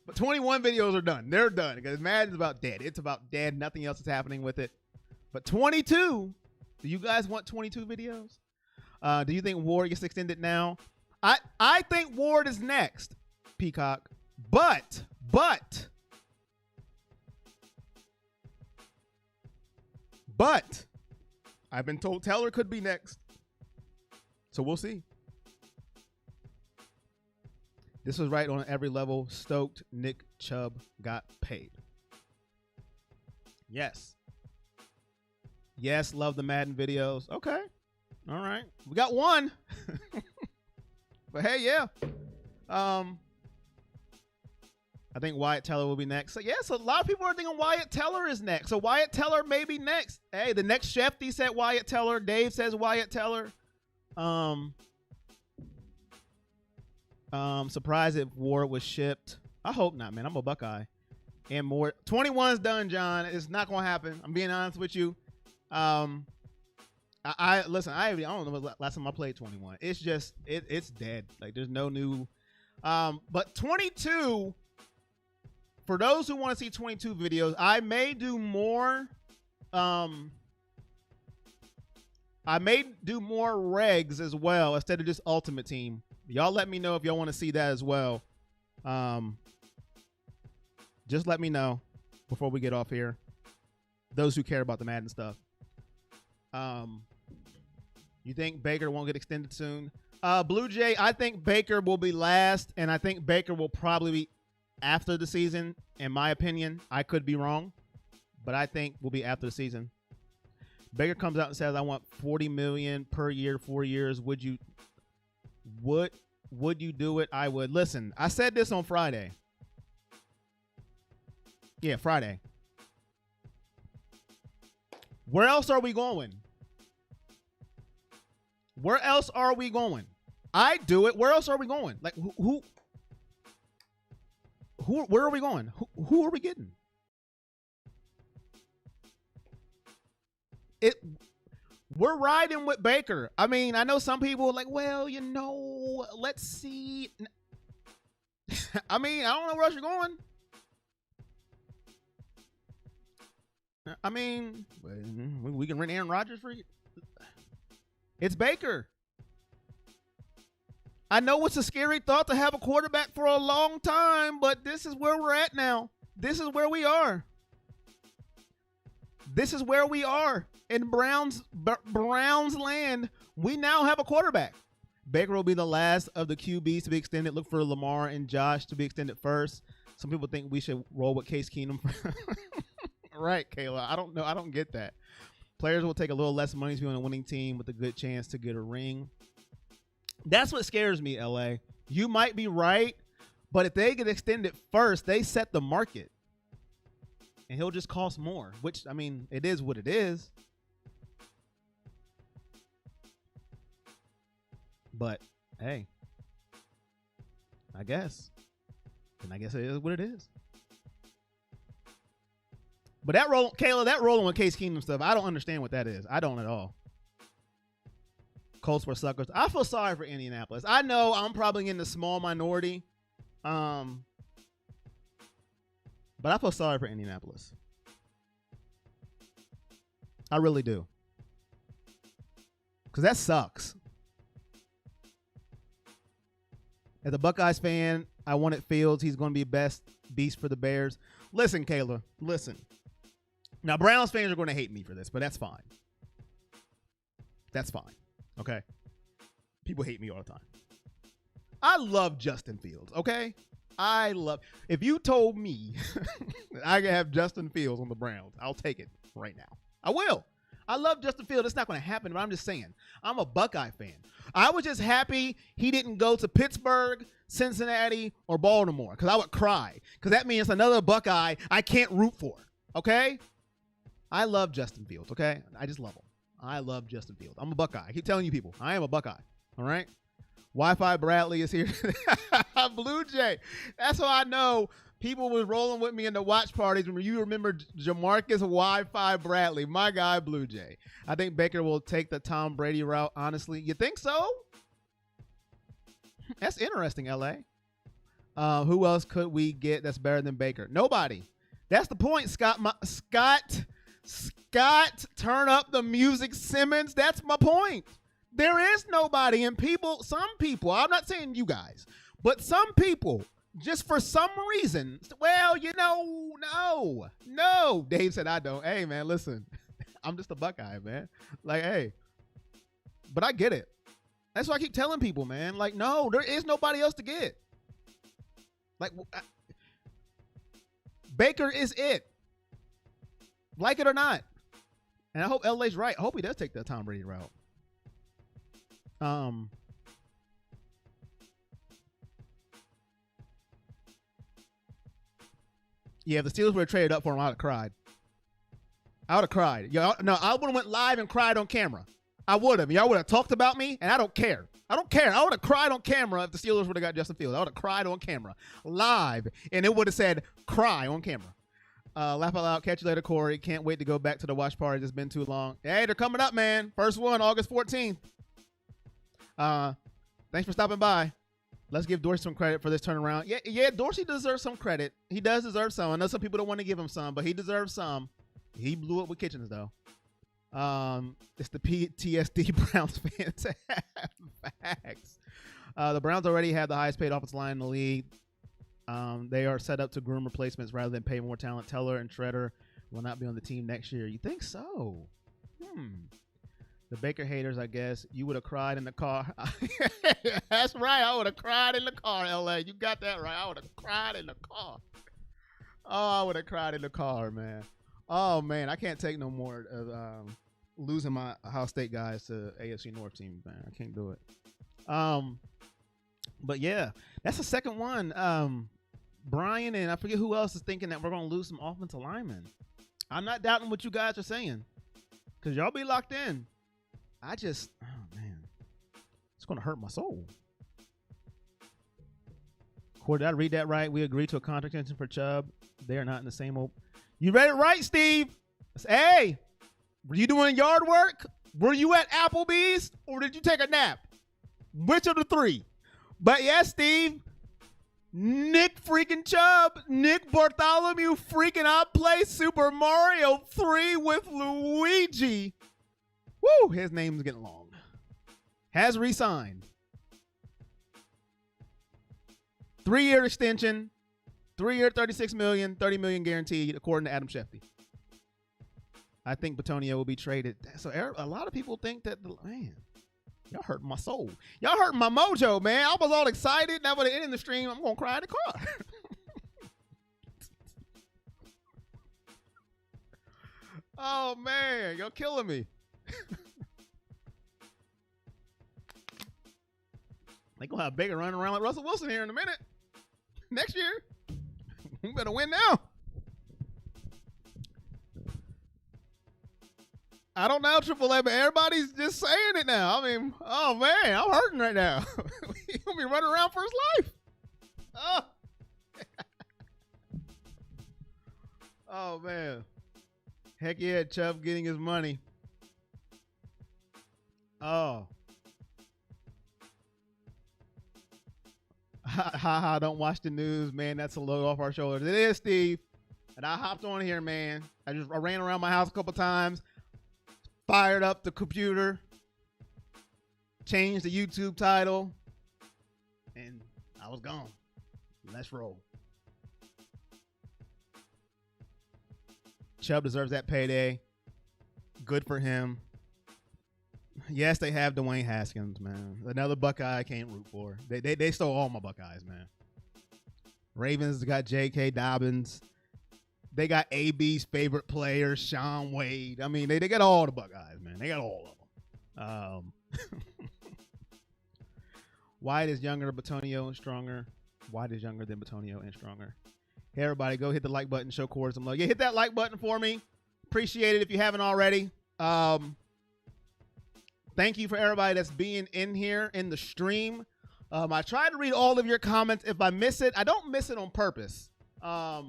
But 21 videos are done. They're done because Madden's about dead. It's about dead. Nothing else is happening with it. But 22, do you guys want 22 videos? Do you think Ward gets extended now? I think Ward is next, Peacock. But I've been told Teller could be next. So we'll see. This was right on every level. Stoked Nick Chubb got paid. Yes. Yes, love the Madden videos. Okay. All right. We got one. But hey, yeah. I think Wyatt Teller will be next. So, yes, a lot of people are thinking Wyatt Teller is next. So, Wyatt Teller may be next. Hey, the next Shefty said Wyatt Teller. Dave says Wyatt Teller. Surprised if Ward was shipped. I hope not, man. I'm a Buckeye. And more. 21's done, John. It's not going to happen. I'm being honest with you. I listen. I don't know the last time I played 21. It's just it's dead. Like there's no new. But 22. For those who want to see 22 videos, I may do more. I may do more regs as well instead of just Ultimate Team. Y'all let me know if y'all want to see that as well. Just let me know before we get off here. Those who care about the Madden stuff. You think Baker won't get extended soon? Blue Jay, I think Baker will be last, and I think Baker will probably be after the season, in my opinion. I could be wrong, but I think will be after the season. Baker comes out and says, I want $40 million per year, 4 years. Would you do it? I would. Listen, I said this on Friday. Yeah, Friday. Where else are we going? Where else are we going? I do it. Where else are we going? Like who where are we going? Who are we getting? We're riding with Baker. I mean, I know some people are like, well, you know, let's see. I mean, I don't know where else you're going. I mean, we can rent Aaron Rodgers for you. It's Baker. I know it's a scary thought to have a quarterback for a long time, but this is where we're at now. This is where we are. This is where we are in Browns land. We now have a quarterback. Baker will be the last of the QBs to be extended. Look for Lamar and Josh to be extended first. Some people think we should roll with Case Keenum. Right, Kayla. I don't know. I don't get that. Players will take a little less money to be on a winning team with a good chance to get a ring. That's what scares me, LA. You might be right, but if they get extended first, they set the market. And he'll just cost more, which, I mean, it is what it is. But, hey, I guess. And I guess it is what it is. But that Kayla, that rolling with Case Keenum stuff, I don't understand what that is. I don't at all. Colts were suckers. I feel sorry for Indianapolis. I know I'm probably in the small minority. But I feel sorry for Indianapolis. I really do. Because that sucks. As a Buckeyes fan, I wanted Fields. He's going to be best beast for the Bears. Listen, Kayla, listen. Now, Browns fans are going to hate me for this, but that's fine. That's fine. Okay? People hate me all the time. I love Justin Fields, okay? If you told me that I could have Justin Fields on the Browns, I'll take it right now. I will. I love Justin Fields. It's not going to happen, but I'm just saying. I'm a Buckeye fan. I was just happy he didn't go to Pittsburgh, Cincinnati, or Baltimore because I would cry because that means another Buckeye I can't root for, okay? I love Justin Fields, okay? I just love him. I love Justin Fields. I'm a Buckeye. I keep telling you people, I am a Buckeye, all right? Wi-Fi Bradley is here. Blue Jay. That's how I know people was rolling with me in the watch parties. You remember Jamarcus Wi-Fi Bradley, my guy, Blue Jay. I think Baker will take the Tom Brady route, honestly. You think so? That's interesting, LA. Who else could we get that's better than Baker? Nobody. That's the point, Scott. Scott, turn up the music, Simmons. That's my point. There is nobody, and some people, I'm not saying you guys, but some people, just for some reason, well, you know, no. Dave said, I don't. Hey, man, listen, I'm just a Buckeye, man. Like, hey, but I get it. That's why I keep telling people, man, like, no, there is nobody else to get. Like, Baker is it. Like it or not. And I hope LA's right. I hope he does take that Tom Brady route. Yeah, if the Steelers would have traded up for him, I would have cried. I would have cried. No, I would have went live and cried on camera. I would have. Y'all would have talked about me, and I don't care. I don't care. I would have cried on camera if the Steelers would have got Justin Fields. I would have cried on camera live, and it would have said cry on camera. Laugh out loud. Catch you later, Corey. Can't wait to go back to the watch party. It's been too long. Hey, they're coming up, man. First one, August 14th. Thanks for stopping by. Let's give Dorsey some credit for this turnaround. Yeah, Dorsey deserves some credit. He does deserve some. I know some people don't want to give him some, but he deserves some. He blew up with Kitchens, though. It's the PTSD Browns fans have facts. The Browns already have the highest paid offensive line in the league. They are set up to groom replacements rather than pay more talent. Teller and Shredder will not be on the team next year. You think so? The Baker haters, I guess. You would have cried in the car. That's right. I would have cried in the car, LA. You got that right. I would have cried in the car. Oh, I would have cried in the car, man. Oh, man. I can't take no more of losing my Ohio State guys to AFC North teams, man. I can't do it. But, yeah, that's the second one. Brian and I forget who else is thinking that we're going to lose some offensive linemen. I'm not doubting what you guys are saying because y'all be locked in. Oh, man, it's going to hurt my soul. Corey, did I read that right? We agreed to a contract extension for Chubb. They are not in the same old. You read it right, Steve. Hey, were you doing yard work? Were you at Applebee's or did you take a nap? Which of the three? But yes, Steve, Nick freaking Chubb, Nick Bartholomew freaking outplay Super Mario 3 with Luigi. Woo, his name's getting long. Has re-signed. 3-year extension, 3-year, $36 million, $30 million guaranteed, according to Adam Schefter. I think Bitonio will be traded. So a lot of people think that, man, y'all hurting my soul. Y'all hurting my mojo, man. I was all excited. Now, when it ended the stream, I'm going to cry in the car. Oh, man. You're killing me. They going to have Baker running around like Russell Wilson here in a minute. Next year. We better win now. I don't know, Triple A, but everybody's just saying it now. I mean, oh, man, I'm hurting right now. He's going to be running around for his life. Oh. Oh, man. Heck yeah, Chubb getting his money. Oh. Ha, don't watch the news, man. That's a load off our shoulders. It is, Steve. And I hopped on here, man. I ran around my house a couple times. Fired up the computer, changed the YouTube title, and I was gone. Let's roll. Chubb deserves that payday. Good for him. Yes, they have Dwayne Haskins, man. Another Buckeye I can't root for. They stole all my Buckeyes, man. Ravens got J.K. Dobbins. They got AB's favorite player, Sean Wade. I mean, they got all the Buckeyes, man. They got all of them. White is younger, Bitonio and stronger. White is younger than Bitonio and stronger. Hey, everybody, go hit the like button, show Corey some love. Yeah, hit that like button for me. Appreciate it if you haven't already. Thank you for everybody that's being in here in the stream. I try to read all of your comments. If I miss it, I don't miss it on purpose. Ooh,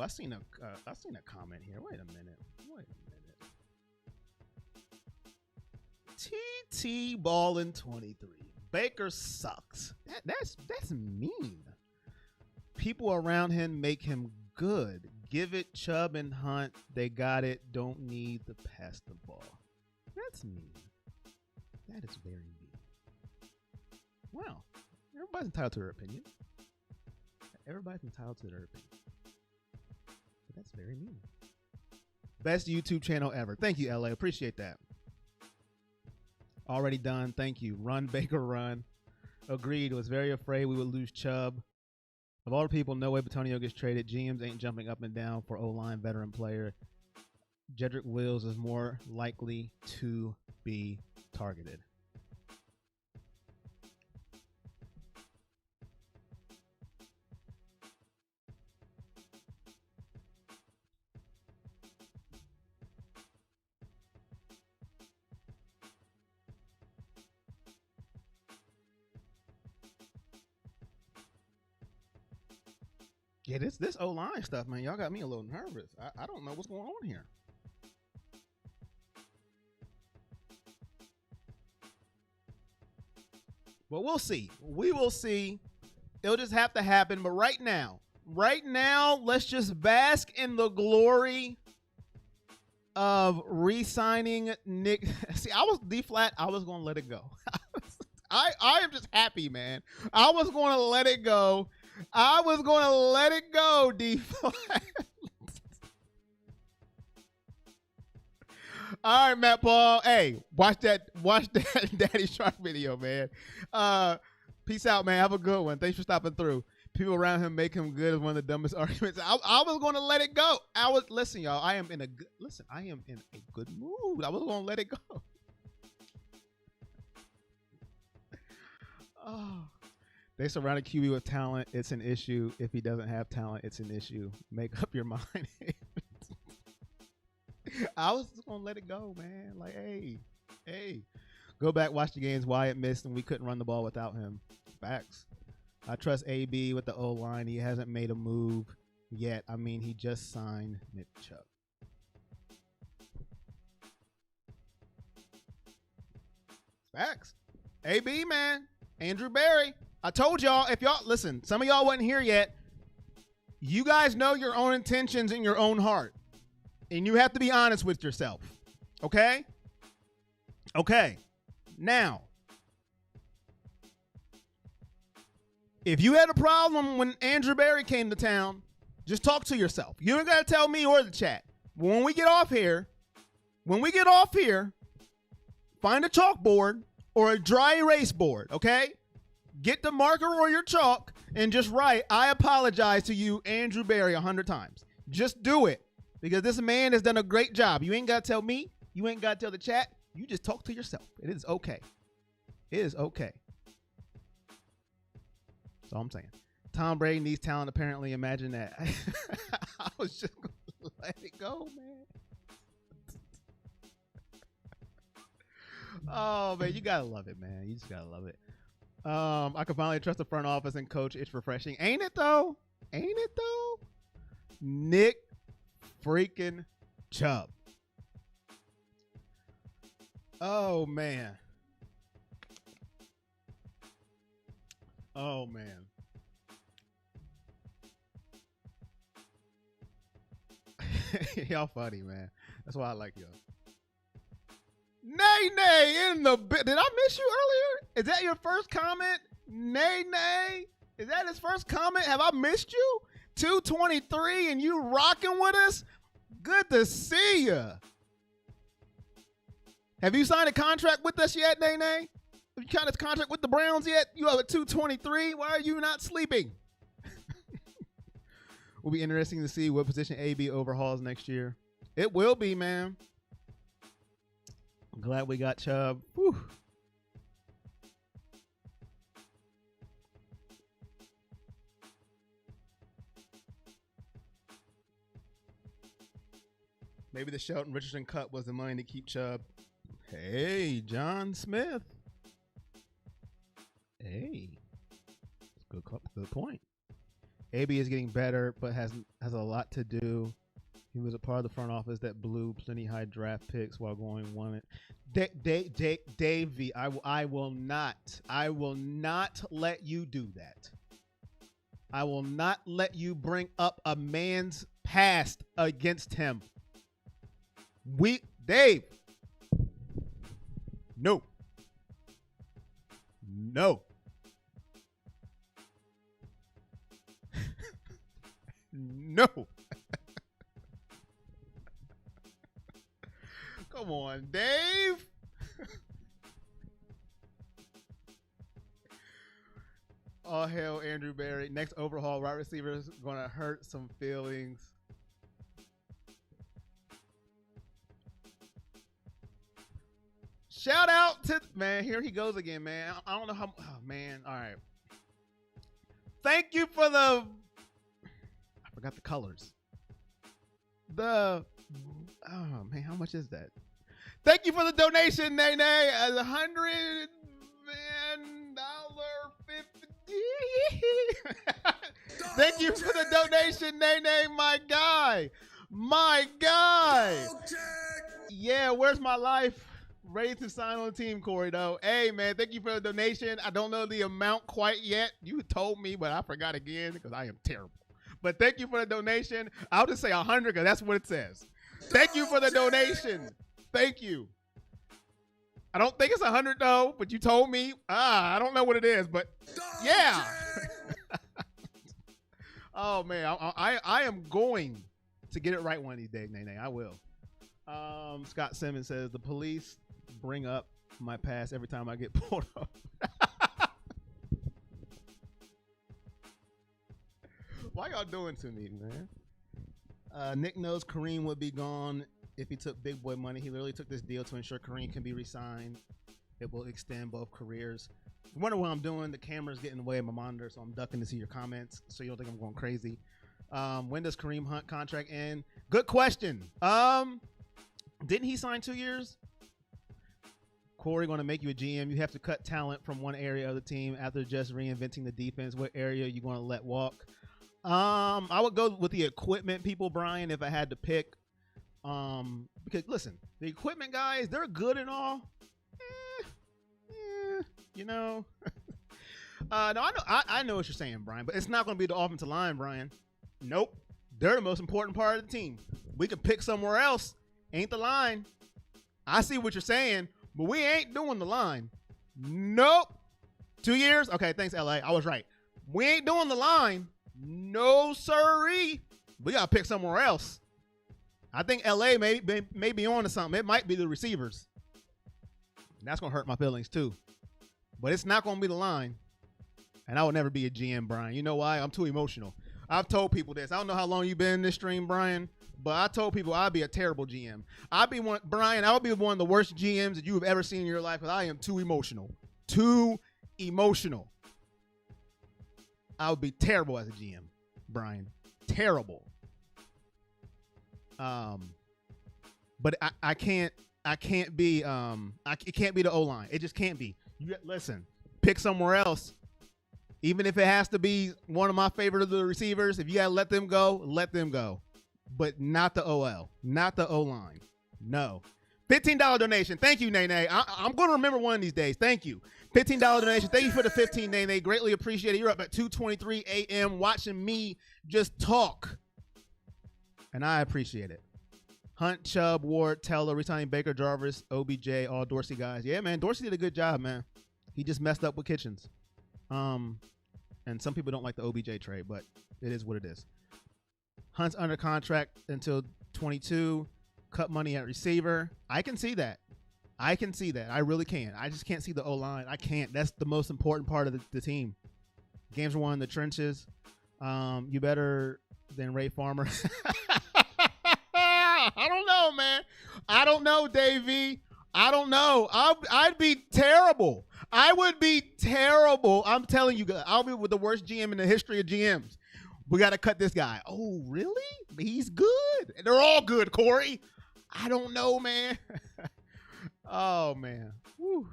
I seen a comment here. Wait a minute. TT Ballin 23. Baker sucks. That's mean. People around him make him good. Give it Chubb and Hunt. They got it. Don't need to pass the ball. That's mean. That is very mean. Well, everybody's entitled to their opinion. Everybody's entitled to their opinion. But that's very mean. Best YouTube channel ever. Thank you, LA. Appreciate that. Already done. Thank you. Run, Baker, run. Agreed. Was very afraid we would lose Chubb. Of all the people, no way Bitonio gets traded. GMs ain't jumping up and down for O-line veteran player. Jedrick Wills is more likely to be targeted. Yeah, this O-line stuff, man. Y'all got me a little nervous. I don't know what's going on here. But we'll see. We will see. It'll just have to happen. But right now, let's just bask in the glory of re-signing Nick. See, I was D-flat. I was going to let it go. I am just happy, man. I was going to let it go. D-flat. All right, Matt Paul. Hey, watch that Daddy Shark video, man. Peace out, man. Have a good one. Thanks for stopping through. People around him make him good is one of the dumbest arguments. I was going to let it go. Listen, y'all. I am in a good mood. I was going to let it go. Oh, they surrounded QB with talent. It's an issue. If he doesn't have talent, it's an issue. Make up your mind. I was just gonna let it go, man. Like, hey, go back, watch the games. Wyatt missed, and we couldn't run the ball without him. Facts. I trust AB with the O line. He hasn't made a move yet. I mean, he just signed Nick Chubb. Facts. AB, man. Andrew Berry. I told y'all, if y'all listen, some of y'all wasn't here yet. You guys know your own intentions in your own heart. And you have to be honest with yourself. Okay? Okay. Now, if you had a problem when Andrew Berry came to town, just talk to yourself. You don't got to tell me or the chat. When we get off here, find a chalkboard or a dry erase board, okay? Get the marker or your chalk and just write, I apologize to you, Andrew Berry, 100 times. Just do it. Because this man has done a great job. You ain't got to tell me. You ain't got to tell the chat. You just talk to yourself. It is okay. It is okay. That's all I'm saying. Tom Brady needs talent, apparently. Imagine that. I was just going to let it go, man. Oh, man. You got to love it, man. You just got to love it. I can finally trust the front office and coach. It's refreshing. Ain't it, though? Nick freaking Chubb. Oh man. Y'all funny, man. That's why I like y'all. Nay in the bit. Did I miss you earlier? Is that your first comment? Nay. Is that his first comment? Have I missed you? 223 and you rocking with us? Good to see ya. Have you signed a contract with us yet, Nay? Have you signed a contract with the Browns yet? You have a 223. Why are you not sleeping? Will be interesting to see what position AB overhauls next year. It will be, man. I'm glad we got Chubb. Whew. Maybe the Shelton Richardson cut was the money to keep Chubb. Hey, John Smith. Hey, good point. AB is getting better, but has a lot to do. He was a part of the front office that blew plenty high draft picks while going one. Davey, I will not let you do that. I will not let you bring up a man's past against him. Dave. No. No. Come on, Dave. All hail Andrew Berry. Next overhaul, wide receiver is going to hurt some feelings. Shout out to, man, here he goes again, man. I don't know how, oh, man. All right. Thank you for the, I forgot the colors. Oh, man, how much is that? Thank you for the donation, Nay. $100 $50. Thank you for the donation, Nene, my guy. My guy. Yeah, where's my life? Ready to sign on the team, Corey, though. Hey, man, thank you for the donation. I don't know the amount quite yet. You told me, but I forgot again because I am terrible. But thank you for the donation. I'll just say 100 because that's what it says. Thank you for the donation. Thank you. I don't think it's 100, though, but you told me. I don't know what it is, but yeah. Oh, man, I am going to get it right one of these days, Nene. I will. Scott Simmons says, the police bring up my past every time I get pulled up. Why y'all doing to me, man? Nick knows Kareem would be gone if he took big boy money. He literally took this deal to ensure Kareem can be re-signed. It will extend both careers. You wonder what I'm doing. The camera's getting in the way of my monitor, so I'm ducking to see your comments so you don't think I'm going crazy. When does Kareem Hunt contract end? Good question. Didn't he sign 2 years? Corey, going to make you a GM. You have to cut talent from one area of the team after just reinventing the defense. What area are you going to let walk? I would go with the equipment people, Brian, if I had to pick. Because listen, the equipment guys, they're good and all. You know. No, I know what you're saying, Brian, but it's not going to be the offensive line, Brian. Nope. They're the most important part of the team. We could pick somewhere else. Ain't the line. I see what you're saying, but we ain't doing the line. Nope. 2 years? Okay, thanks, LA. I was right. We ain't doing the line. No, sirree. We got to pick somewhere else. I think LA may be on to something. It might be the receivers. That's going to hurt my feelings, too. But it's not going to be the line. And I will never be a GM, Brian. You know why? I'm too emotional. I've told people this. I don't know how long you've been in this stream, Brian, but I told people I'd be a terrible GM. Brian, I would be one of the worst GMs that you have ever seen in your life because I am too emotional. Too emotional. I would be terrible as a GM, Brian. Terrible. But I can't be it can't be the O-line. It just can't be. Listen, pick somewhere else. Even if it has to be one of my favorite of the receivers, if you got to let them go, let them go. But not the OL, not the O-line. No. $15 donation. Thank you, Nene. I'm going to remember one of these days. Thank you. $15 donation. Thank you for the 15, Nene. Greatly appreciate it. You're up at 2:23 a.m. watching me just talk. And I appreciate it. Hunt, Chubb, Ward, Taylor, resigning Baker, Jarvis, OBJ, all Dorsey guys. Yeah, man. Dorsey did a good job, man. He just messed up with Kitchens. And some people don't like the OBJ trade, but it is what it is. Hunt's under contract until 22. Cut money at receiver. I can see that. I really can. I just can't see the O-line. I can't. That's the most important part of the team. Games are won in the trenches. You better than Ray Farmer. I don't know, man. I don't know, Davey. I don't know. I'd be terrible. I would be terrible. I'm telling you, I'll be with the worst GM in the history of GMs. We got to cut this guy. Oh, really? He's good. They're all good, Corey. I don't know, man. Oh, man. Whew.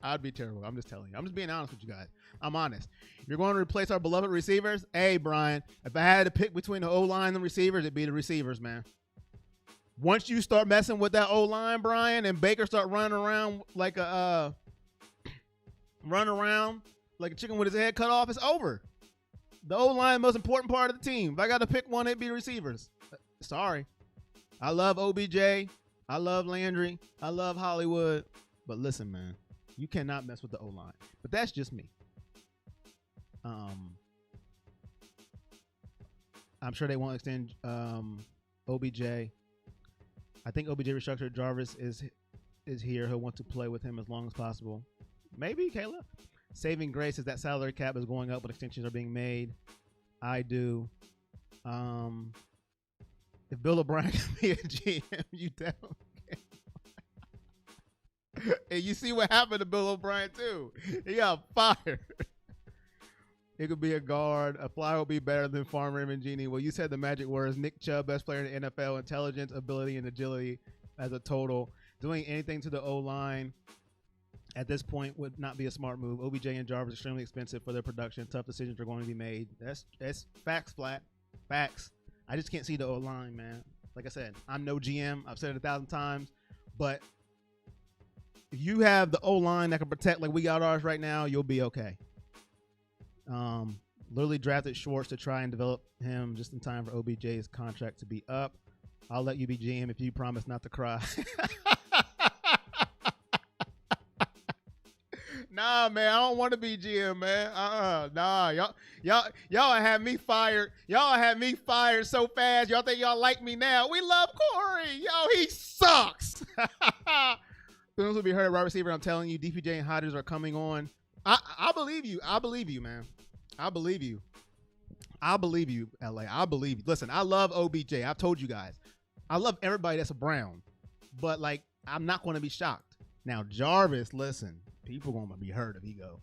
I'd be terrible. I'm just telling you. I'm just being honest with you guys. I'm honest. You're going to replace our beloved receivers? Hey, Brian, if I had to pick between the O-line and the receivers, it'd be the receivers, man. Once you start messing with that O-line, Brian, and Baker start running around like a chicken with his head cut off, it's over. The O-line, most important part of the team. If I got to pick one, it'd be receivers. Sorry. I love OBJ. I love Landry. I love Hollywood. But listen, man, you cannot mess with the O-line. But that's just me. I'm sure they won't extend OBJ. I think OBJ restructured. Jarvis is here. He'll want to play with him as long as possible. Maybe, Kayla. Saving grace is that salary cap is going up, but extensions are being made. I do. If Bill O'Brien can be a GM, you definitely can. And you see what happened to Bill O'Brien, too. He got fired. It could be a guard. A flyer will be better than Farmer and Mangini. Well, you said the magic words. Nick Chubb, best player in the NFL. Intelligence, ability, and agility as a total. Doing anything to the O-line. at this point would not be a smart move. OBJ and Jarvis are extremely expensive for their production. Tough decisions are going to be made. That's facts, flat. Facts. I just can't see the O-line, man. Like I said, I'm no GM. I've said it 1,000 times. But if you have the O-line that can protect like we got ours right now, you'll be okay. Literally drafted Schwartz to try and develop him just in time for OBJ's contract to be up. I'll let you be GM if you promise not to cry. Nah, man, I don't want to be GM, man. Nah, y'all have me fired. Y'all have me fired so fast. Y'all think y'all like me now? We love Corey. Yo, he sucks. Things will be heard at wide receiver. I'm telling you, DPJ and Hodges are coming on. I believe you. I believe you, man. I believe you. I believe you, LA. I believe you. Listen, I love OBJ. I've told you guys. I love everybody that's a Brown. But, like, I'm not going to be shocked. Now, Jarvis, listen. People going to be hurt if he go.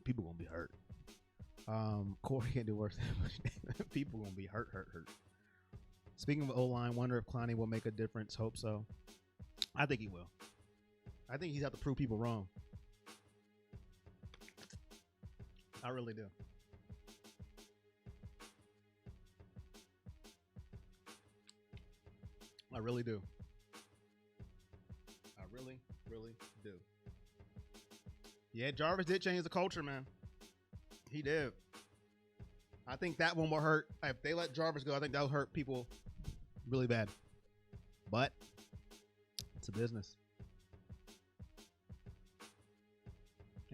People going to be hurt. Corey can't do worse. People going to be hurt. Speaking of O-line, wonder if Clowney will make a difference. Hope so. I think he will. I think he's have to prove people wrong. I really do. I really do. I really do. Yeah, Jarvis did change the culture, man. He did. I think that one will hurt. If they let Jarvis go, I think that'll hurt people really bad. But it's a business.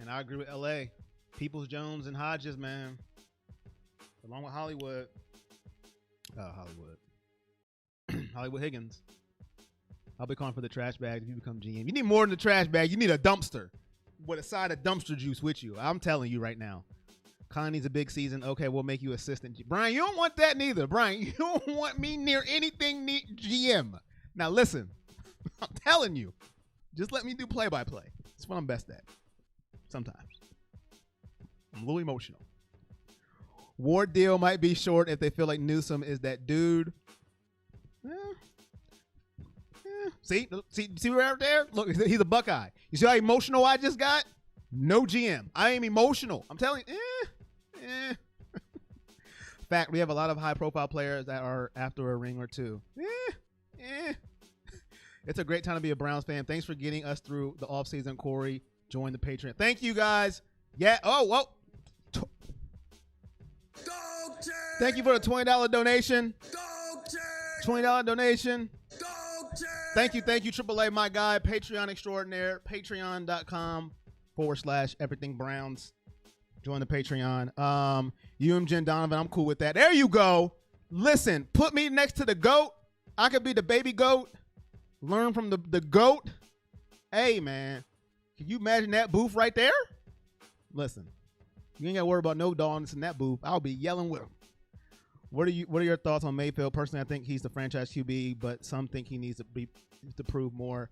And I agree with LA. Peoples, Jones, and Hodges, man. Along with Hollywood. Hollywood Higgins. I'll be calling for the trash bag if you become GM. You need more than the trash bag. You need a dumpster with a side of dumpster juice with you. I'm telling you right now. Colin needs a big season. Okay, we'll make you assistant. Brian, you don't want that neither. Brian, you don't want me near anything GM. Now, listen. I'm telling you. Just let me do play-by-play. That's what I'm best at. Sometimes. I'm a little emotional. Ward deal might be short if they feel like Newsom is that dude. See right there? Look, he's a Buckeye. You see how emotional I just got? No GM. I am emotional. I'm telling you. Fact, we have a lot of high-profile players that are after a ring or two. It's a great time to be a Browns fan. Thanks for getting us through the offseason, Corey. Join the Patreon. Thank you, guys. Yeah. Oh, whoa. Thank you for the $20 donation. $20 donation. Thank you, AAA, my guy. Patreon extraordinaire. Patreon.com/everything Browns. Join the Patreon. Jen Donovan, I'm cool with that. There you go. Listen, put me next to the GOAT. I could be the baby GOAT. Learn from the GOAT. Hey, man. Can you imagine that booth right there? Listen, you ain't got to worry about no dogs in that booth. I'll be yelling with them. What are your thoughts on Mayfield? Personally, I think he's the franchise QB, but some think he needs to prove more.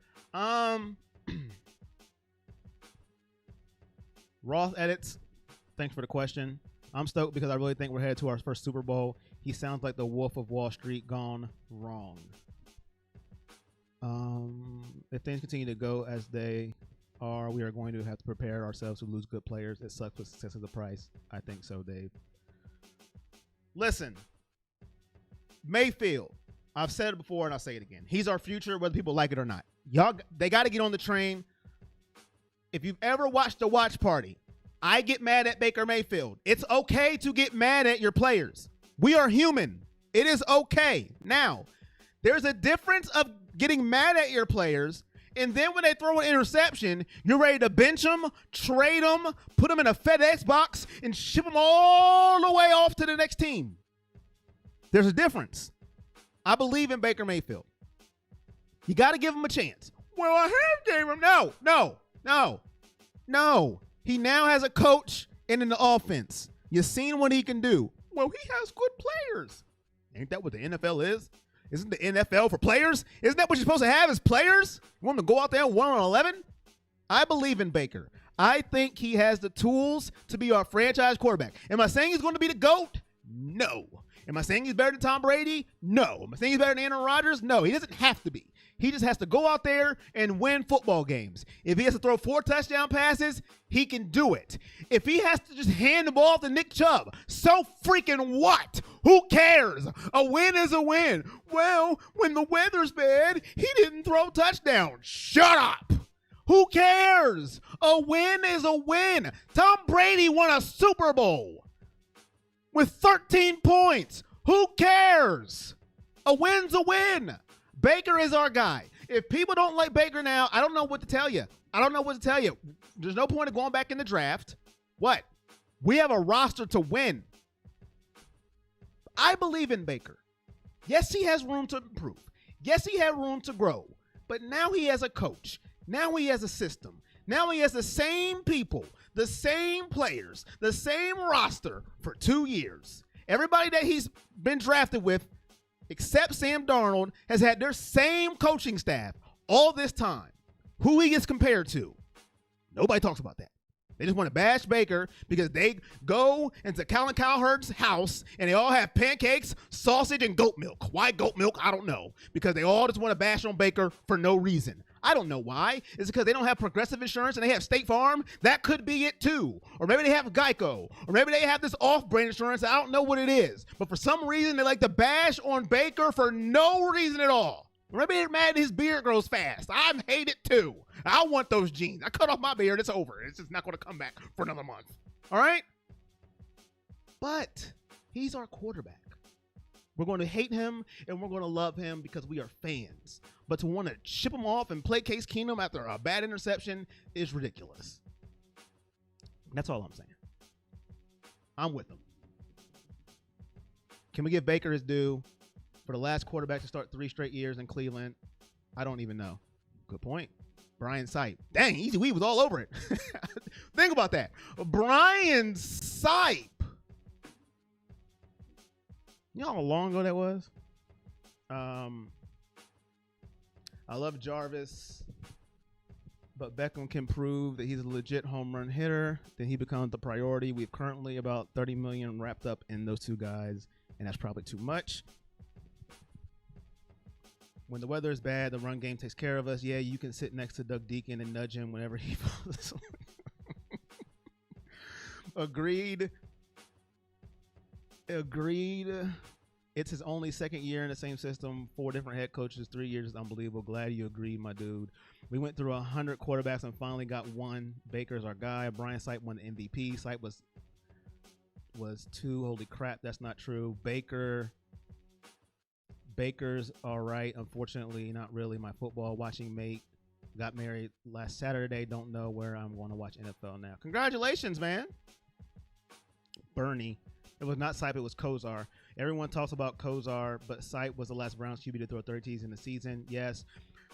Roth edits. Thanks for the question. I'm stoked because I really think we're headed to our first Super Bowl. He sounds like the Wolf of Wall Street gone wrong. If things continue to go as they are, we are going to have to prepare ourselves to lose good players. It sucks, but success is the price. I think so, Dave. Listen, Mayfield, I've said it before and I'll say it again. He's our future, whether people like it or not. They got to get on the train. If you've ever watched The Watch Party, I get mad at Baker Mayfield. It's okay to get mad at your players. We are human. It is okay. Now, there's a difference of getting mad at your players, and then when they throw an interception, you're ready to bench them, trade them, put them in a FedEx box, and ship them all the way off to the next team. There's a difference. I believe in Baker Mayfield. You got to give him a chance. Well, I have gave him. No. He now has a coach and in the offense. You've seen what he can do. Well, he has good players. Ain't that what the NFL is? Isn't the NFL for players? Isn't that what you're supposed to have as players? You want them to go out there 1-on-11? I believe in Baker. I think he has the tools to be our franchise quarterback. Am I saying he's going to be the GOAT? No. Am I saying he's better than Tom Brady? No. Am I saying he's better than Aaron Rodgers? No, he doesn't have to be. He just has to go out there and win football games. If he has to throw 4 touchdown passes, he can do it. If he has to just hand the ball to Nick Chubb, so freaking what? Who cares? A win is a win. Well, when the weather's bad, he didn't throw touchdowns. Shut up. Who cares? A win is a win. Tom Brady won a Super Bowl with 13 points. Who cares? A win's a win. Baker is our guy. If people don't like Baker now, I don't know what to tell you. There's no point of going back in the draft. What? We have a roster to win. I believe in Baker. Yes, he has room to improve. Yes, he had room to grow. But now he has a coach. Now he has a system. Now he has the same people, the same players, the same roster for 2 years. Everybody that he's been drafted with, except Sam Darnold, has had their same coaching staff all this time. Who he gets compared to? Nobody talks about that. They just want to bash Baker because they go into Colin Cowherd's house and they all have pancakes, sausage, and goat milk. Why goat milk? I don't know. Because they all just want to bash on Baker for no reason. I don't know why. It's because they don't have Progressive Insurance and they have State Farm. That could be it too. Or maybe they have Geico. Or maybe they have this off-brand insurance. I don't know what it is. But for some reason, they like to bash on Baker for no reason at all. Or maybe they're mad his beard grows fast. I hate it too. I want those genes. I cut off my beard. It's over. It's just not going to come back for another month. All right? But he's our quarterback. We're going to hate him and we're going to love him because we are fans. But to want to ship him off and play Case Keenum after a bad interception is ridiculous. That's all I'm saying. I'm with him. Can we give Baker his due for the last quarterback to start 3 straight years in Cleveland? I don't even know. Good point. Brian Sipe. Dang, Easy Wee was all over it. Think about that. Brian Sipe. You know how long ago that was? I love Jarvis, but Beckham can prove that he's a legit home run hitter. Then he becomes the priority. We have currently about $30 million wrapped up in those 2 guys, and that's probably too much. When the weather is bad, the run game takes care of us. Yeah, you can sit next to Doug Deacon and nudge him whenever he falls asleep. Agreed. It's his only second year in the same system. 4 different head coaches, 3 years is unbelievable. Glad you agreed, my dude. We went through 100 quarterbacks and finally got one. Baker's our guy. Brian Sipe won the MVP. Sipe was 2. Holy crap, that's not true. Baker's all right. Unfortunately, not really my football watching mate. Got married last Saturday. Don't know where I'm going to watch NFL now. Congratulations, man. Bernie. It was not Sipe, it was Kozar. Everyone talks about Kozar, but Sipe was the last Browns QB to throw 30 TDs in the season. Yes.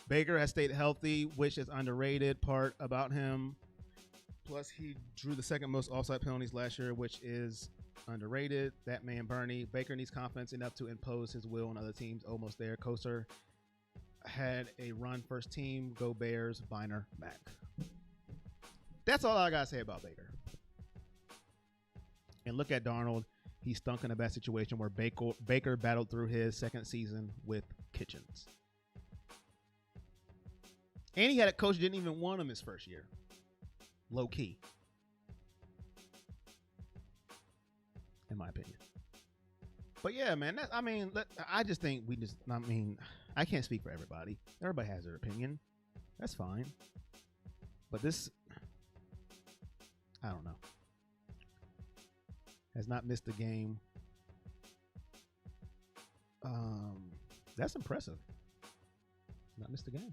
Baker has stayed healthy, which is underrated part about him. Plus, he drew the second most offside penalties last year, which is underrated. That man, Bernie. Baker needs confidence enough to impose his will on other teams. Almost there. Kozar had a run first team. Go Bears. Biner. Mac. That's all I got to say about Baker. And look at Darnold. He stunk in a bad situation where Baker battled through his second season with Kitchens. And he had a coach who didn't even want him his first year. Low key. In my opinion. But yeah, man, I just think I can't speak for everybody. Everybody has their opinion. That's fine. But this, I don't know. Has not missed a game. That's impressive. Not missed a game.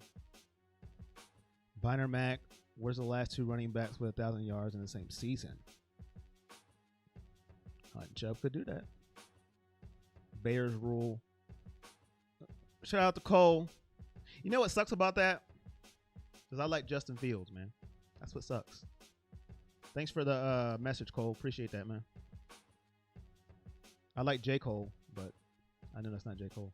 Biner Mac, where's the last 2 running backs with 1,000 yards in the same season? Chubb could do that. Bears rule. Shout out to Cole. You know what sucks about that? Because I like Justin Fields, man. That's what sucks. Thanks for the message, Cole. Appreciate that, man. I like J. Cole, but I know that's not J. Cole.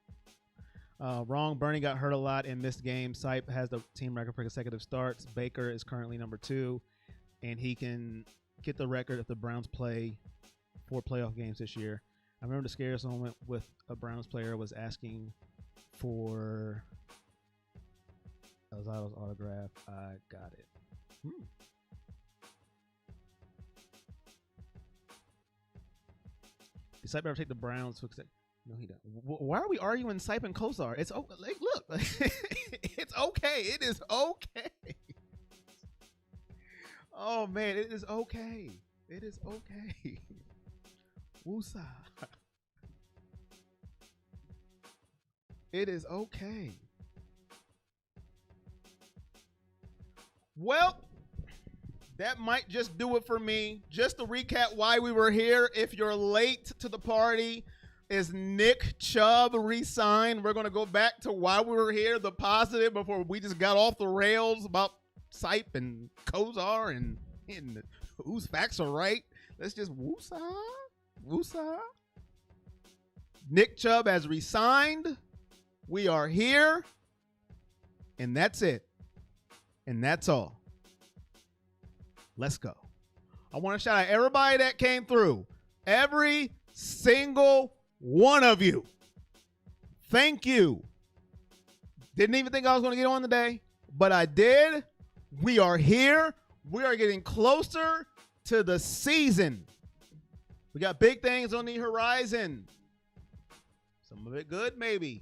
Wrong. Bernie got hurt a lot and missed games. Sipe has the team record for consecutive starts. Baker is currently number 2, and he can get the record if the Browns play 4 playoff games this year. I remember the scariest moment with a Browns player was asking for Elzato's autograph. I got it. Did Sipe ever take the Browns to accept? No, he don't. Why are we arguing Sipe and Kosar? It's look, it's okay. It is okay. Oh man, it is okay. It is okay. Woosah. It is okay. Well, that might just do it for me. Just to recap why we were here. If you're late to the party, is Nick Chubb re-signed? We're going to go back to why we were here, the positive, before we just got off the rails about Sipe and Kosar and whose facts are right. Let's just woosah. Nick Chubb has re-signed. We are here. And that's it. And that's all. Let's go. I want to shout out everybody that came through. Every single one of you. Thank you. Didn't even think I was going to get on today, but I did. We are here. We are getting closer to the season. We got big things on the horizon. Some of it good, maybe.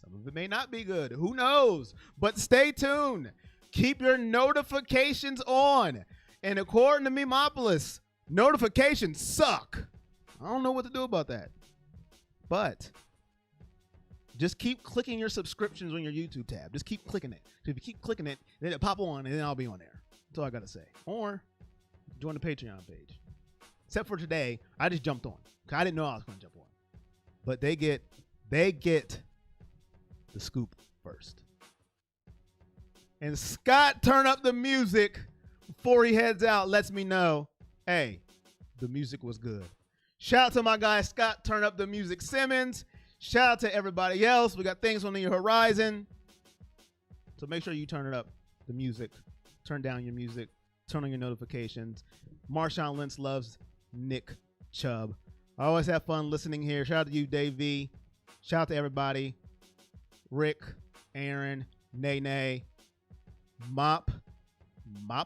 Some of it may not be good. Who knows? But stay tuned. Keep your notifications on. And according to Memopolis, notifications suck. I don't know what to do about that. But just keep clicking your subscriptions on your YouTube tab. Just keep clicking it. If you keep clicking it, then it'll pop on and then I'll be on there. That's all I got to say. Or join the Patreon page. Except for today, I just jumped on. I didn't know I was going to jump on. But they get the scoop first. And Scott, turn up the music before he heads out. Lets me know, hey, the music was good. Shout out to my guy, Scott, turn up the music Simmons. Shout out to everybody else. We got things on the horizon. So make sure you turn it up, the music. Turn down your music. Turn on your notifications. Marshawn Lynch loves Nick Chubb. I always have fun listening here. Shout out to you, Dave V. Shout out to everybody. Rick, Aaron, Nene, Mop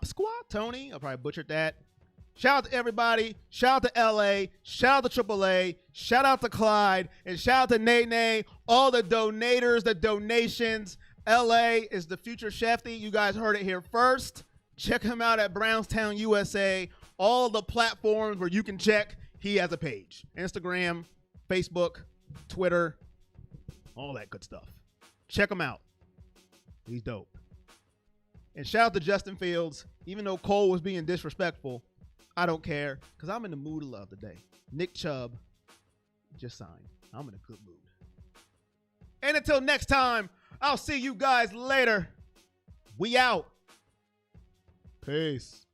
Squad, Tony. I probably butchered that. Shout out to everybody. Shout out to LA. Shout out to AAA. Shout out to Clyde. And shout out to Nene. All the donators, the donations. LA is the future Shefty. You guys heard it here first. Check him out at Brownstown, USA. All the platforms where you can check. He has a page. Instagram, Facebook, Twitter, all that good stuff. Check him out. He's dope. And shout out to Justin Fields. Even though Cole was being disrespectful, I don't care because I'm in the mood of love today. Nick Chubb just signed. I'm in a good mood. And until next time, I'll see you guys later. We out. Peace.